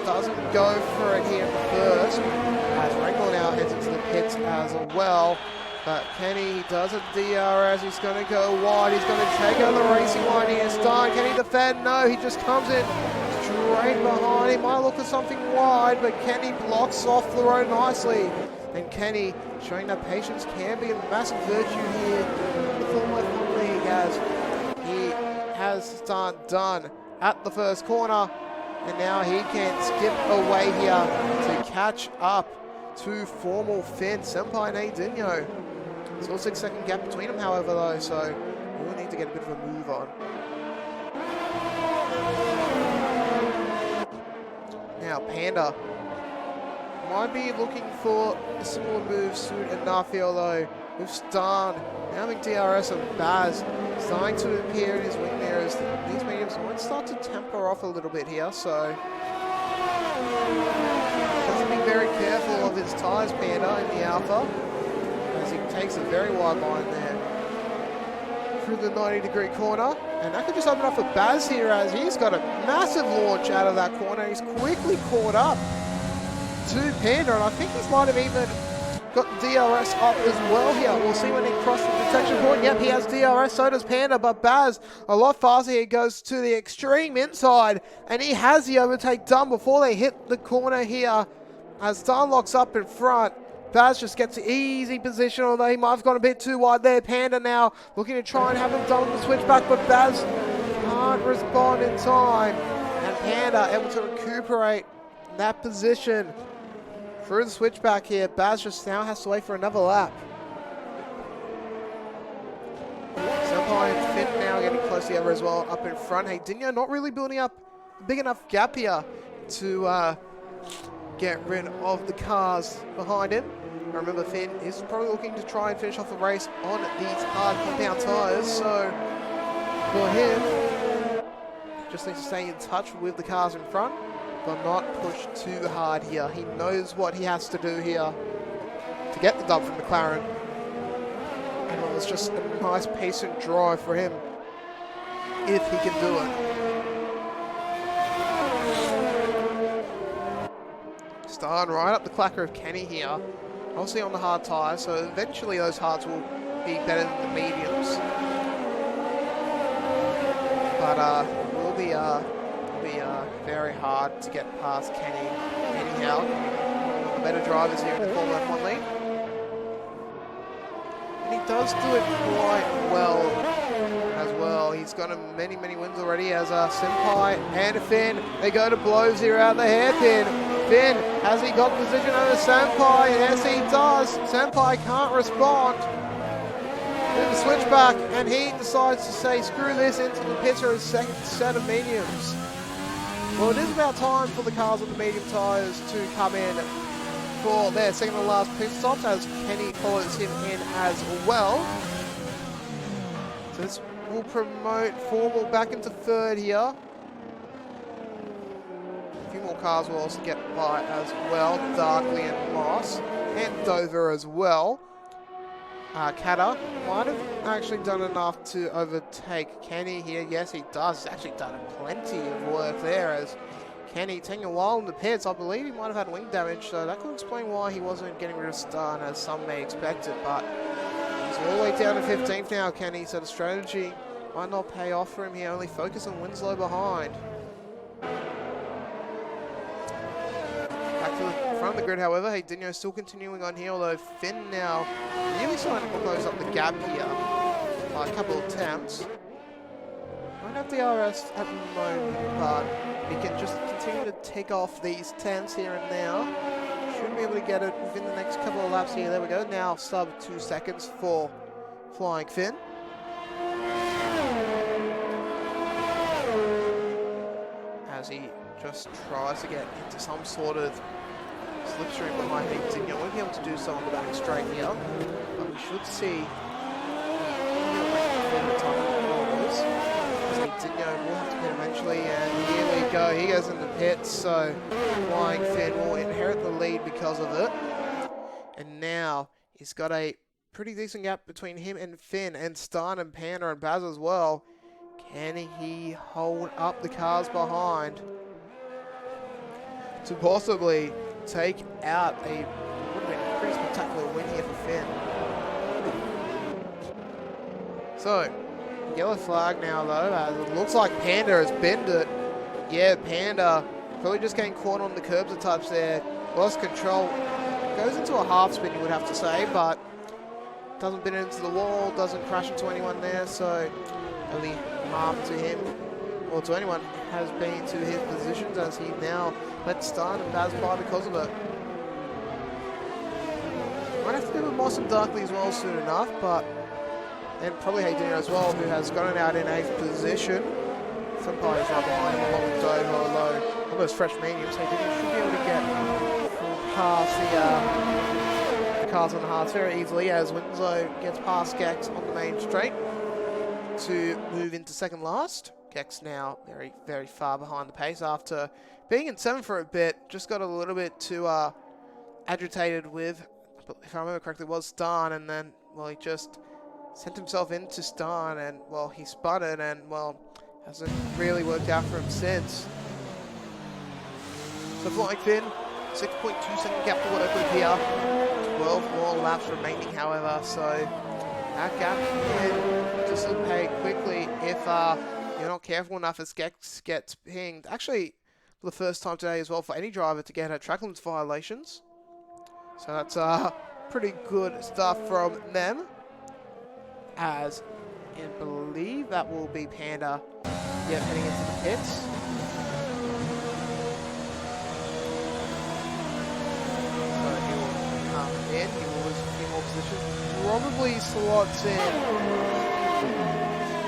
Doesn't go for it here first, as Rankle now heads into the pits as well. But Kenny does a DRS, he's going to go wide, he's going to take over the racing line here. Starn, can he defend? No, he just comes in straight behind. He might look for something wide, but Kenny blocks off the road nicely. And Kenny showing that patience can be a massive virtue here in the Formula 1 League, as he has Starn done at the first corner. And now he can skip away here to catch up to formal Finn, Senpai and Aidinho. There's also a 6-second gap between them, however, though, so we'll need to get a bit of a move on. Now, Panda might be looking for a similar move soon enough here, though, with Stan having DRS and Baz starting to appear in his wing mirrors. These mediums might start to temper off a little bit here, so has to be very careful of his tyres, Panda, in the Alpha, as he takes a very wide line there through the 90-degree corner. And that could just open up for Baz here, as he's got a massive launch out of that corner. He's quickly caught up to Panda, and I think he might have even got DRS up as well here. We'll see when he crosses the detection point. Yep, he has DRS, so does Panda, but Baz a lot faster. He goes to the extreme inside, and he has the overtake done before they hit the corner here. As Stan locks up in front, Baz just gets the easy position, although he might have gone a bit too wide there. Panda now looking to try and have him done with the switchback, but Baz can't respond in time. And Panda able to recuperate that position through the switchback here. Baz just now has to wait for another lap. Senpai and Finn now getting close together as well up in front. Hey, Dinho not really building up a big enough gap here to get rid of the cars behind him. I remember Finn is probably looking to try and finish off the race on these hard compound tyres, so for him, just needs to stay in touch with the cars in front, but not push too hard here. He knows what he has to do here to get the dub from McLaren. And it was just a nice pace and drive for him if he can do it. Starting right up the clacker of Kenny here. Obviously on the hard tyres, so eventually those hards will be better than the mediums. But it will be very hard to get past Kenny anyhow. One of the better drivers here in the Formula F1 League. And he does do it quite well as well. He's got many wins already as Senpai and Finn. They go to blows here out the hairpin. Finn, has he got position over Senpai? Yes, he does. Senpai can't respond to the switchback, and he decides to say, screw this, into the pits for his second set of mediums. Well, it is about time for the cars with the medium tyres to come in for their second and last pit stops, as Kenny follows him in as well. So this will promote Formal back into third here. A few more cars will also get by as well. Darkley and Moss, and Dover as well. Kata might have actually done enough to overtake Kenny here. Yes, he does. He's actually done plenty of work there, as Kenny taking a while in the pits. I believe he might have had wing damage, so that could explain why he wasn't getting rid of Stan, as some may expect it. But he's all the way down to 15th now, Kenny, so the strategy might not pay off for him here. Only focus on Winslow behind. Back to the front of the grid, however. Hey, Dinho still continuing on here, although Finn now really starting to close up the gap here by a couple of attempts. Won't have DRS at the moment, but he can just continue to tick off these 10s here and now. Should be able to get it within the next couple of laps here. There we go. Now sub 2 seconds for Flying Finn. As he just tries to get into some sort of slipstream behind Dinho. Won't be able to do so on the back straight here, but we should see Dinho will have to pit eventually, and here we go. He goes in the pits, so Flying Finn will inherit the lead because of it. And now he's got a pretty decent gap between him and Finn, and Stan and Panda and Baz as well. Can he hold up the cars behind to possibly take out a pretty spectacular win here for Finn? So, yellow flag now though, as it looks like Panda has bent it. Yeah, Panda probably just getting caught on the curbs a touch there. Lost control. Goes into a half spin, you would have to say, but doesn't bend into the wall, doesn't crash into anyone there, so only harm to him or to anyone, has been to his positions, as he now lets Starn and Baz by because of it. Might have to do with Moss and Darkley as well soon enough, but and probably Haydina as well, who has gotten out in 8th position. Senpai is right behind him along with Dover, although almost fresh mediums. Haydina should be able to get past the cars on the hearts very easily, as Winslow gets past Gex on the main straight to move into second last. Gex now very, very far behind the pace after being in 7th for a bit. Just got a little bit too agitated with, if I remember correctly, it was Starn, and then, well, he just sent himself into Starn, and, well, he sputtered, and, well, hasn't really worked out for him since. So Flying Finn, 6.2 second gap to work with here. 12 more laps remaining, however, so that gap can dissipate quickly if you're not careful enough as Gex gets pinged. Actually, for the first time today as well for any driver to get a track limits violations. So that's pretty good stuff from them. As I believe that will be Panda heading into the pits. So he will come in, he will lose a few more positions. Probably slots in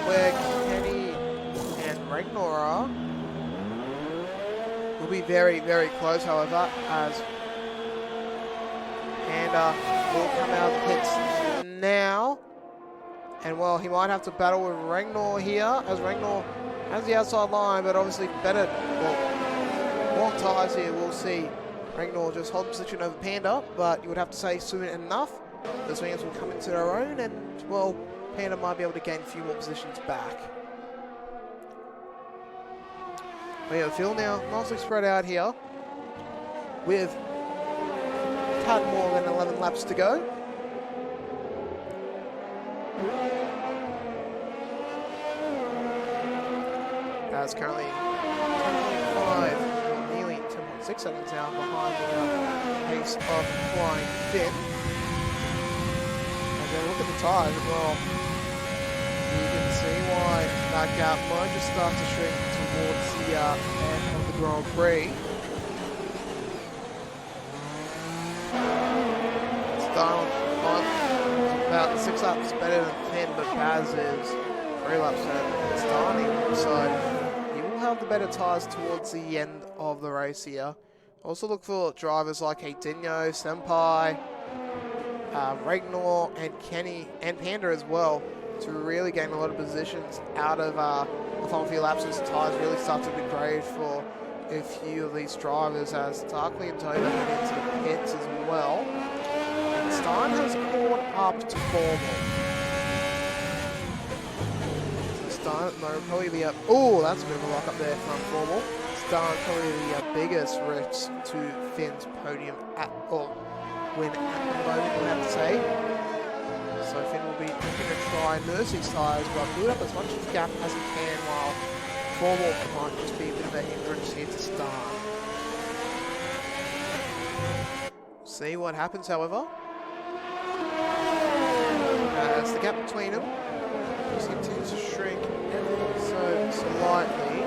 where Kenny and Ragnar are. Will be very, very close, however, as Panda will come out of the pits now. And, well, he might have to battle with Ragnar here, as Ragnar has the outside line, but obviously better, well, more tyres here. We'll see Ragnar just hold position over Panda, but you would have to say soon enough the swingers will come into their own, and, well, Panda might be able to gain a few more positions back. But yeah, the field now nicely spread out here with a tad more than 11 laps to go. That's currently 10.5, nearly 10.6 seconds now behind the pace of Flying Finn. And then look at the tyres as well. You can see why that gap might just start to shrink towards the end of the Grand Prix. Style about 6 laps better than Finn, but Baz is 3 laps better than Starny, so he will have the better tyres towards the end of the race here. Also look for drivers like Haydinho, Senpai, Ragnar, and Kenny, and Panda as well, to really gain a lot of positions out of the final few laps as tyres really start to degrade for a few of these drivers, as Darkley and Toba head into the pits as well. And Stein has caught up to Formal. So Stein at the moment probably the oh, that's a bit of a lock up there from Formal. Stein probably the biggest risk to Finn's podium win at the moment, we'll have to say. So Finn will be looking to try and nurse his tyres, but build up as much of the gap as he can, while Formal might just be a bit of a hindrance here to start. See what happens, however. As the gap between them just continues to shrink ever so slightly.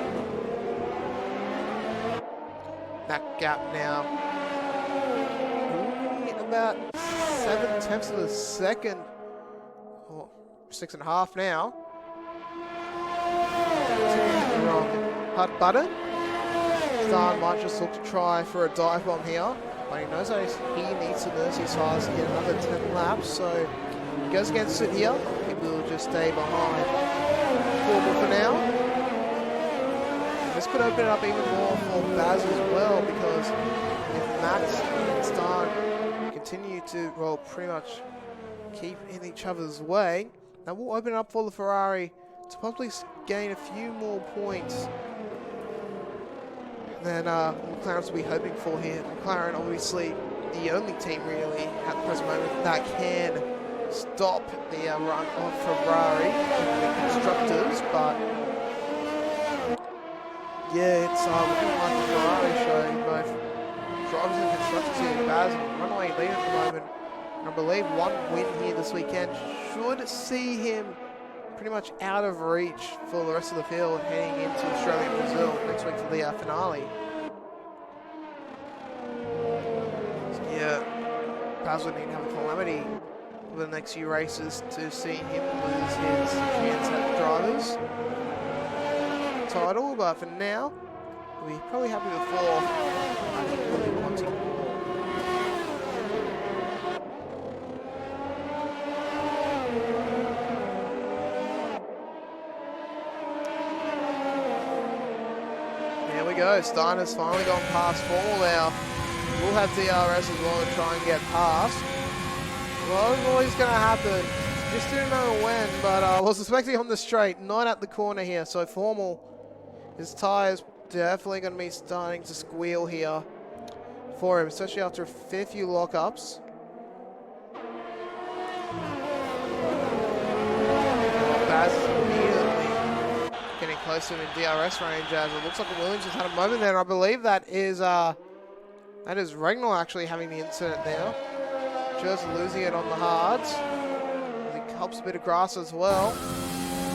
That gap now about 7/10 of a second, or 6.5 now. Wrong hard button. Starn might just look to try for a dive bomb here, but he knows that he needs to nurse his size to get another 10 laps, so he goes against it here. He will just stay behind Formal for now. And this could open it up even more for Baz as well, because if Max and Starn continue to, well, pretty much keep in each other's way, that will open it up for the Ferrari to possibly gain a few more points than McLaren's will be hoping for here. McLaren obviously the only team really at the present moment that can stop the run of Ferrari and the constructors, but yeah, it's looking like the Ferrari show, both drivers and constructors here. Baz on runaway lead at the moment. I believe one win here this weekend should see him pretty much out of reach for the rest of the field heading into Australia and Brazil next week for the finale. So yeah, Baz would need to have a calamity for the next few races to see him lose his chance at the drivers title, but for now, we'll be probably happy with fourth. I think we'll be wanting more. There we go, Steiner's finally gone past Formal now. We'll have DRS as well to try and get past. Well, it's always going to happen. Just didn't know when, but I was expecting on the straight, not at the corner here. So Formal, his tyres definitely going to be starting to squeal here for him, especially after a fair few lockups. Baz is immediately getting close to him in DRS range, as it looks like Williams has had a moment there, and I believe that is Regnall actually having the incident now. Just losing it on the hards. He helps a bit of grass as well.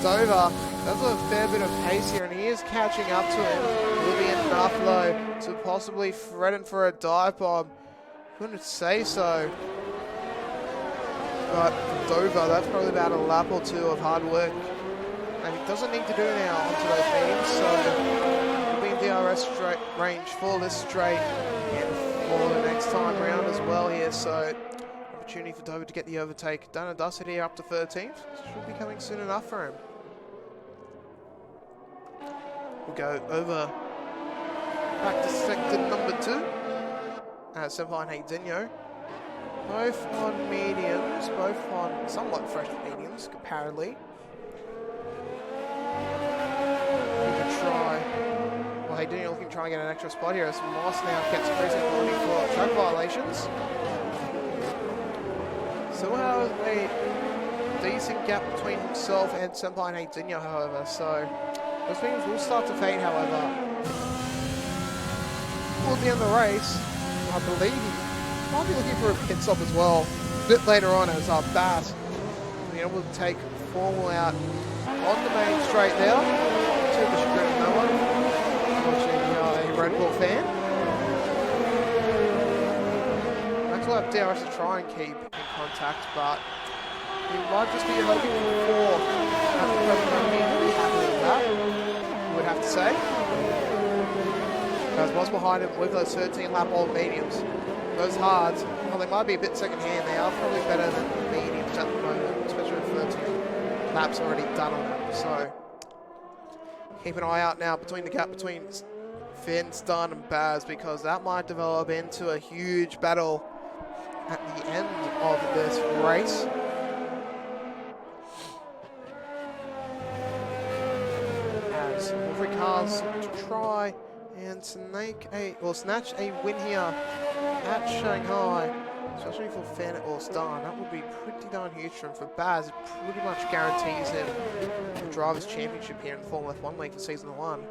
Dover does a fair bit of pace here, and he is catching up to him. Will be enough though to possibly threaten for a dive bomb. Couldn't say so. But for Dover, that's probably about a lap or two of hard work. And he doesn't need to do now onto those beams, so he'll be in DRS straight range for this straight and for the next time round as well here. So opportunity for Dover to get the overtake. Dana Dussett here up to 13th. Should be coming soon enough for him. We'll go over back to sector number 2. Senpai and Haydenio. Both on mediums, both on somewhat fresh mediums, comparatively. We can try. Well, Haydenio looking to try and get an extra spot here as Moss now gets prison penalty for track violations. Still has a decent gap between himself and Senpai and Haydenio, however, so those things will start to fade, however. Towards the end of the race, I believe he might be looking for a pit stop as well. A bit later on as Bass will be able to take Formal out on the main straight there. To the chagrin of no one. Unfortunately, a Red Bull fan. We'll have DRS to try and keep in contact, but he might just be hoping for at the present moment. He's really happy with that, we would have to say. Because Moss behind him with those 13-lap old mediums. Those hards, well, they might be a bit second-hand. They are probably better than the mediums at the moment, especially with 13 laps already done on them. So keep an eye out now between the gap between Finn, Stun, and Baz, because that might develop into a huge battle at the end of this race. As every car's to try and snatch a win here at Shanghai, especially for Fan or Star. That would be pretty darn huge for him. For Baz, it pretty much guarantees him the Drivers' Championship here in the Formula F1 League for Season 1.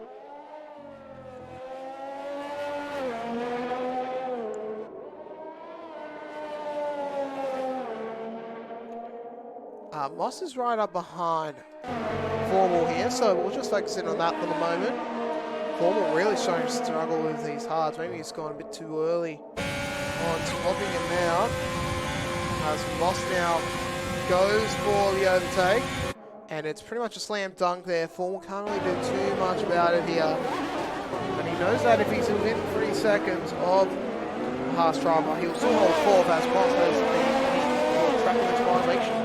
Moss is right up behind Formal here, so we'll just focus in on that for the moment. Formal really showing struggle with these hards. Maybe he's gone a bit too early on swapping him out. As Moss now goes for the overtake, and it's pretty much a slam dunk there. Formal can't really do too much about it here. And he knows that if he's within 3 seconds of the Haas driver, he'll still hold fourth as Moss has the track limits violations.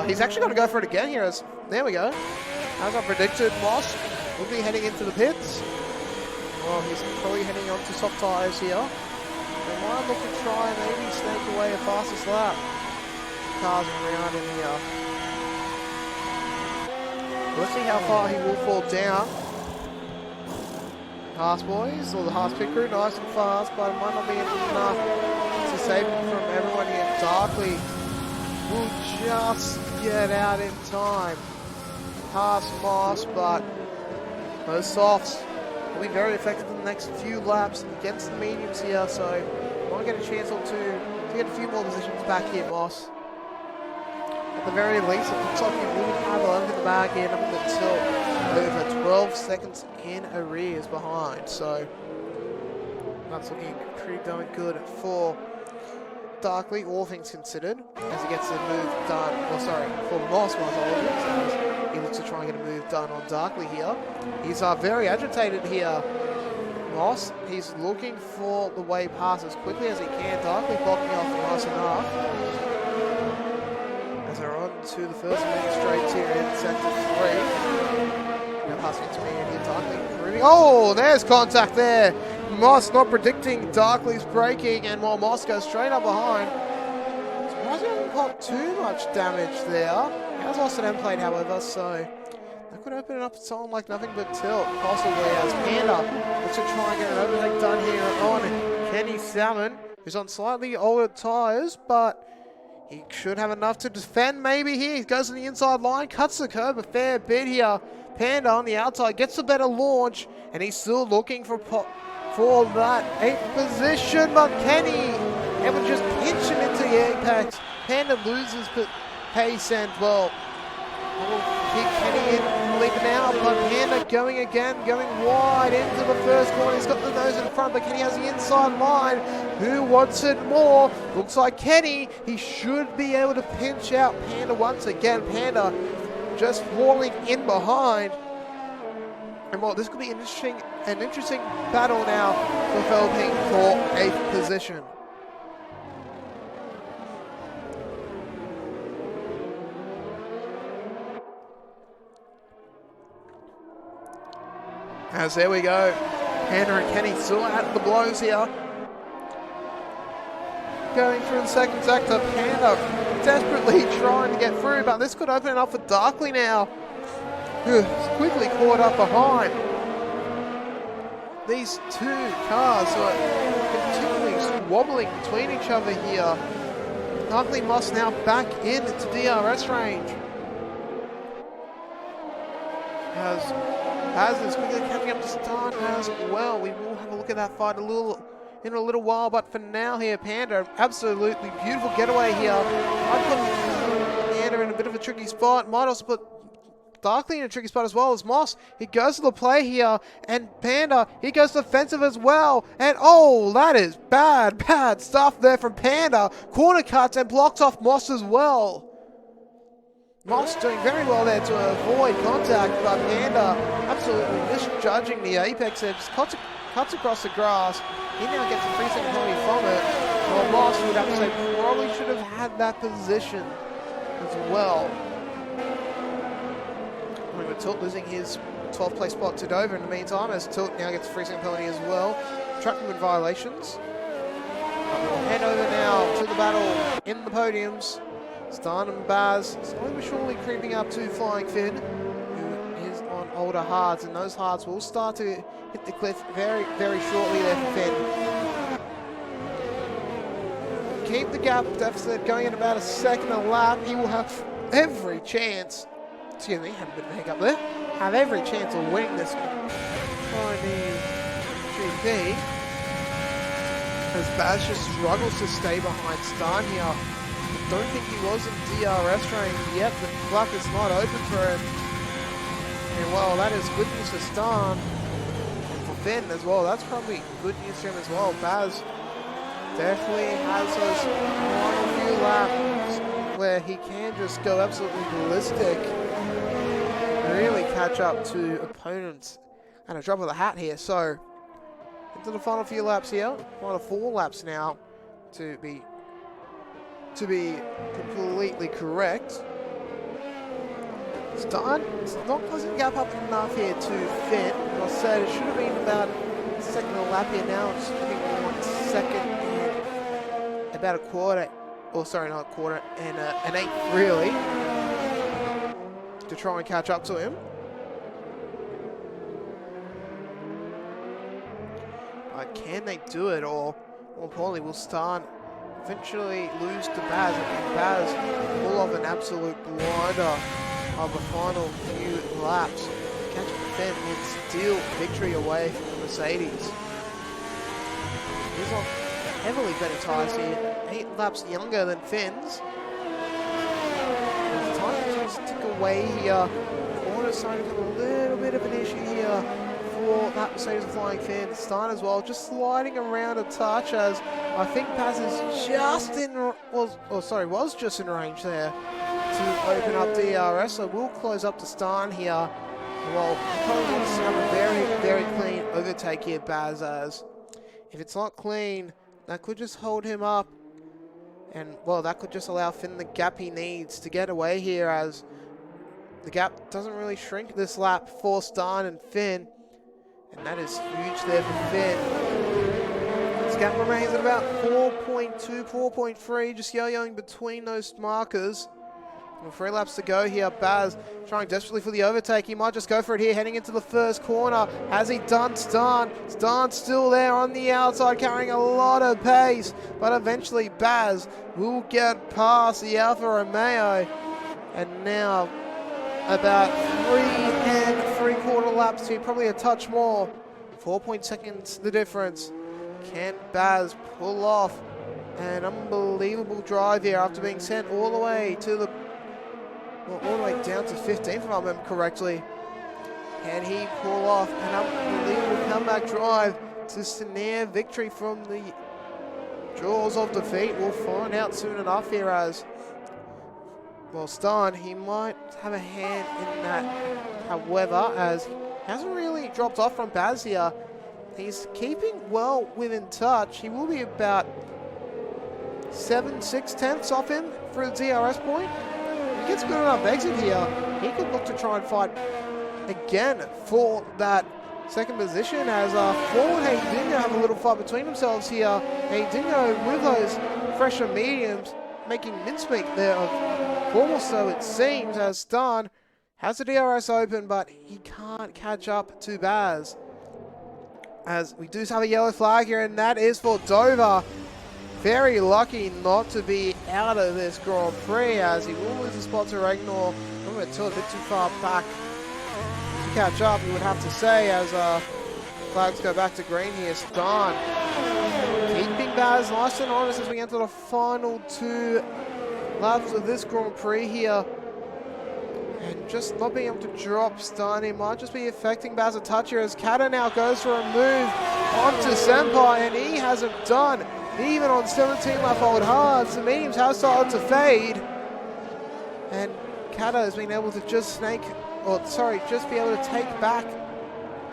He's actually going to go for it again here. There we go. As I predicted, Moss will be heading into the pits. Well, he's probably heading on to soft tyres here. They might look to try and maybe snake away a fastest lap. Cars around in here. Let's see how far he will fall down. Haas boys, or the Haas pit crew, nice and fast, but it might not be enough to save him from everyone here. Darkly will just get out in time. Past Moss, but those softs will be very effective in the next few laps against the mediums here, so might get a chance or two to to get a few more positions back here, Moss. At the very least, it looks like he will have a look in the bag here. Nothing but tilt over 12 seconds in arrears behind. So that's looking pretty darn good for Darkly, all things considered, as he gets the move done. Well, sorry, for Moss, my apologies, as he looks to try and get a move done on Darkly here. He's very agitated here. Moss, he's looking for the way past as quickly as he can. Darkly blocking off nice enough. As they're on to the first main straight here in sector 3. Now passing it to me here, Darkly improving. Oh, there's contact there. Moss not predicting Darkly's braking, and while Moss goes straight up behind. Moss hasn't got too much damage there. He has lost an end plate, however, so that could open it up to someone like nothing but tilt, possibly as Panda looks to try and get an overtake done here on Kenny Salmon, who's on slightly older tyres, but he should have enough to defend maybe here. He goes to the inside line, cuts the curb a fair bit here. Panda on the outside gets a better launch, and he's still looking for that 8th position, but Kenny able to just pinch him into the apex. Panda loses pace, and well, keep Kenny in lead now, but Panda going again, going wide into the first corner. He's got the nose in front, but Kenny has the inside line. Who wants it more? Looks like Kenny. He should be able to pinch out Panda once again. Panda just falling in behind. And well, this could be an interesting battle now for Philippine for 8th position. As there we go, Panda and Kenny still at the blows here. Going through the second sector, Panda desperately trying to get through, but this could open it up for Darkly now, who's quickly caught up behind. These two cars are continually wobbling between each other here. Darkly Moss now back into DRS range. As Paz is quickly catching up to Stan as well. We will have a look at that fight in a little while, but for now here, Panda, absolutely beautiful getaway here. I'd put Panda in a bit of a tricky spot. Might also put Darkly in a tricky spot as well as Moss. He goes to the play here, and Panda, he goes defensive as well. And oh, that is bad stuff there from Panda. Corner cuts and blocks off Moss as well. Moss doing very well there to avoid contact, but Panda absolutely misjudging the apex there. Just cuts across the grass. He now gets a 3-second penalty from it. Well, Moss would have to say probably should have had that position as well. With Tilt losing his 12th place spot to Dover in the meantime, as Tilt now gets a 3-second penalty as well. Track limit violations. We'll head over now to the battle in the podiums. Stan and Baz slowly but surely creeping up to Flying Finn, who is on older hards, and those hards will start to hit the cliff very, very shortly there for Finn. Keep the gap deficit going at about a second a lap. He will have every chance, excuse me, had a bit of a hiccup there, have every chance of winning this Chinese GP. As Baz just struggles to stay behind Stan here. Don't think he was in DRS range yet. The clock is not open for him. And well, that is good news for Stan. And for Finn as well. That's probably good news for him as well. Baz definitely has those final few laps where he can just go absolutely ballistic. Really catch up to opponents. And a drop of the hat here. So, into the final few laps here. Final 4 laps now to be completely correct. Stan is not closing the gap up enough here to Finn. As I said, it should have been about a second a lap here now. It's looking 1 second and about a quarter, or sorry, not a quarter, and an 8th really, to try and catch up to him. Can they do it, or more importantly, will Stan eventually lose to Baz, and Baz pull off an absolute blinder of the final few laps, catching Finn and steal victory away from the Mercedes. He's on heavily better tyres here. 8 laps younger than Finn's. It's time to just tick away here. Corner's starting to become a little bit of an issue here for that Mercedes Flying Finn. Stein as well, just sliding around a touch as I think Paz is just in, was just in range there to open up DRS. So we'll close up to Stein here. Well, he probably wants to have a very, very clean overtake here, Baz, as if it's not clean, that could just hold him up. And, well, that could just allow Finn the gap he needs to get away here, as the gap doesn't really shrink this lap for Stein and Finn. And that is huge there for Finn. This gap remains at about 4.2, 4.3, just yo-yoing between those markers. 3 laps to go here. Baz trying desperately for the overtake. He might just go for it here, heading into the first corner. Has he done Stein? Stein's still there on the outside, carrying a lot of pace. But eventually Baz will get past the Alfa Romeo. And now about 3 3/4 laps to probably a touch more. 4 seconds the difference. Can Baz pull off an unbelievable drive here after being sent all the way to the all the way down to 15th, if I remember correctly. Can he pull off an unbelievable comeback drive to snare victory from the jaws of defeat? We'll find out soon enough here, as well, Stein, he might have a hand in that. However, as he hasn't really dropped off from Baz here, he's keeping well within touch. He will be about 7/6 off him for the DRS point. If he gets a good enough exit here, he could look to try and fight again for that second position, as Ford and Dingo have a little fight between themselves here. Dingo with those fresher mediums making mincemeat there of Formal, so it seems, as Stein has the DRS open, but he can't catch up to Baz. As we do have a yellow flag here, and that is for Dover. Very lucky not to be out of this Grand Prix, as he will lose a spot to Regnault. I'm going to tilt a bit too far back to catch up, you would have to say, as flags go back to green here. Stein keeping Baz nice and honest as we enter the final 2 laps of this Grand Prix here. And just not being able to drop Stein, it might just be affecting Baz a touch here, as Kata now goes for a move onto Senpai, and he hasn't done even on 17 lap old hards. The mediums have started to fade, and Kata has been able to just be able to take back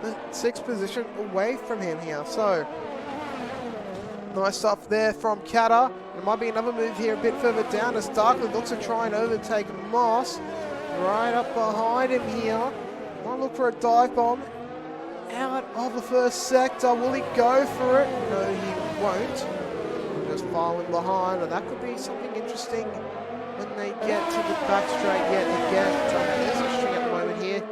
the 6th position away from him here. So nice stuff there from Kata. There might be another move here a bit further down, as Starkland looks to try and overtake Moss right up behind him here. Might look for a dive bomb out of the first sector. Will he go for it? No, he won't. Just following behind, and that could be something interesting when they get to the back straight yet again. Something is interesting at the moment here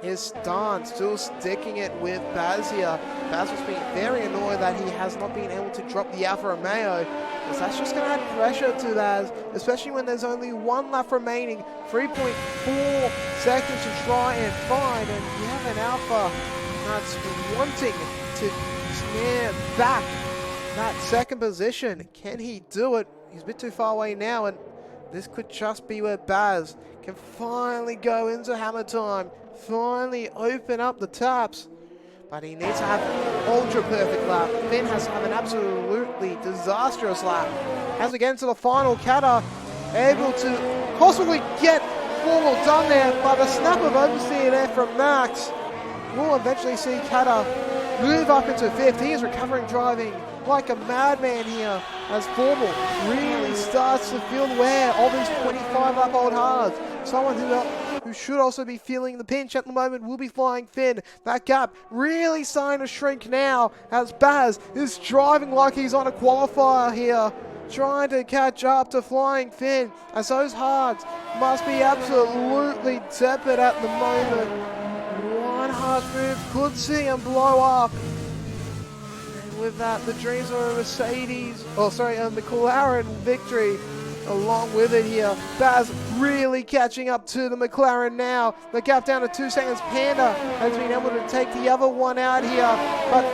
is Stein still sticking it with Baz here. Baz was being very annoyed that he has not been able to drop the Alfa Romeo, because that's just going to add pressure to Baz, especially when there's only 1 lap remaining, 3.4 seconds to try and find, and you have an Alfa that's wanting to snare back that second position. Can he do it? He's a bit too far away now, and this could just be where Baz can finally go into hammer time, finally open up the taps. But he needs to have an ultra perfect lap. Finn has to have an absolutely disastrous lap. As we get into the final, Kata able to possibly get Formal done there, but a snap of oversteer there from Max will eventually see Kata move up into 5th. He is recovering driving like a madman here, as Formal really starts to feel the wear of his 25 lap old hards. Someone who should also be feeling the pinch at the moment will be Flying Finn. That gap really starting to shrink now, as Baz is driving like he's on a qualifier here, trying to catch up to Flying Finn, as those hards must be absolutely tepid at the moment. One harsh move could see him blow up. With that, the dreams of a McLaren victory along with it here. Baz really catching up to the McLaren now. The gap down to 2 seconds. Panda has been able to take the other one out here, but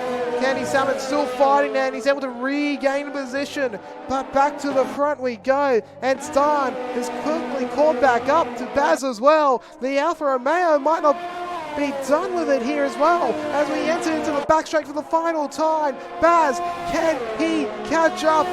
Kenny Salmon still fighting there, and he's able to regain position. But back to the front we go, and Stan is quickly caught back up to Baz as well. The Alfa Romeo might not be done with it here as well, as we enter into the backstretch for the final time. Baz, can he catch up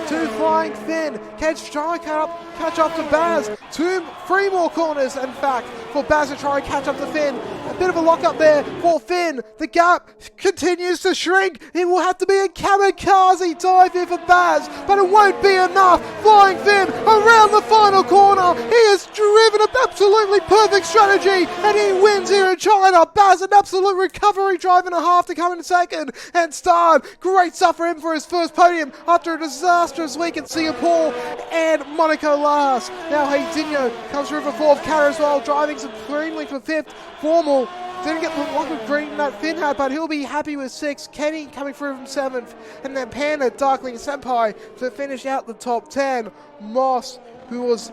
to Flying Finn? Can try catch up to Baz? 3 more corners, in fact, for Baz to try and catch up to Finn. A bit of a lock-up there for Finn. The gap continues to shrink. It will have to be a kamikaze dive here for Baz, but it won't be enough. Flying Finn around the final corner. He has driven an absolutely perfect strategy, and he wins here in China. Baz, an absolute recovery drive and a half to come in second. And Stan, great stuff for him for his first podium after a disastrous week in Singapore and Monaco last. Now Heidinho comes through for 4th. Cat as well, driving supremely for 5th. Formal didn't get the lock of green that Finn had, but he'll be happy with 6th. Kenny coming through from 7th. And then Panda, Darkling Senpai to finish out the top 10. Moss, who was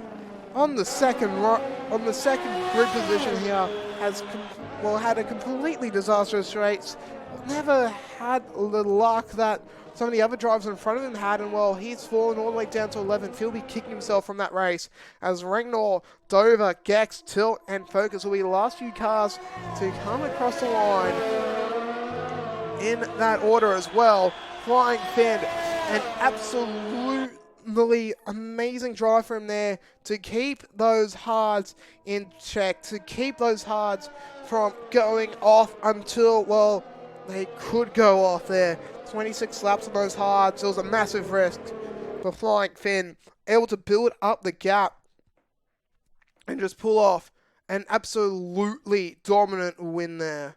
on the second grid position here, had a completely disastrous race. Never had the luck that some of the other drivers in front of him had, and well, he's fallen all the way down to 11th. He'll be kicking himself from that race, as Ringnor, Dover, Gex, Tilt, and Focus will be the last few cars to come across the line in that order as well. Flying Finn, an absolutely amazing drive from there to keep those hards in check, to keep those hards from going off until, well, they could go off there. 26 laps on those hards. It was a massive risk for Flying Finn, able to build up the gap and just pull off an absolutely dominant win there.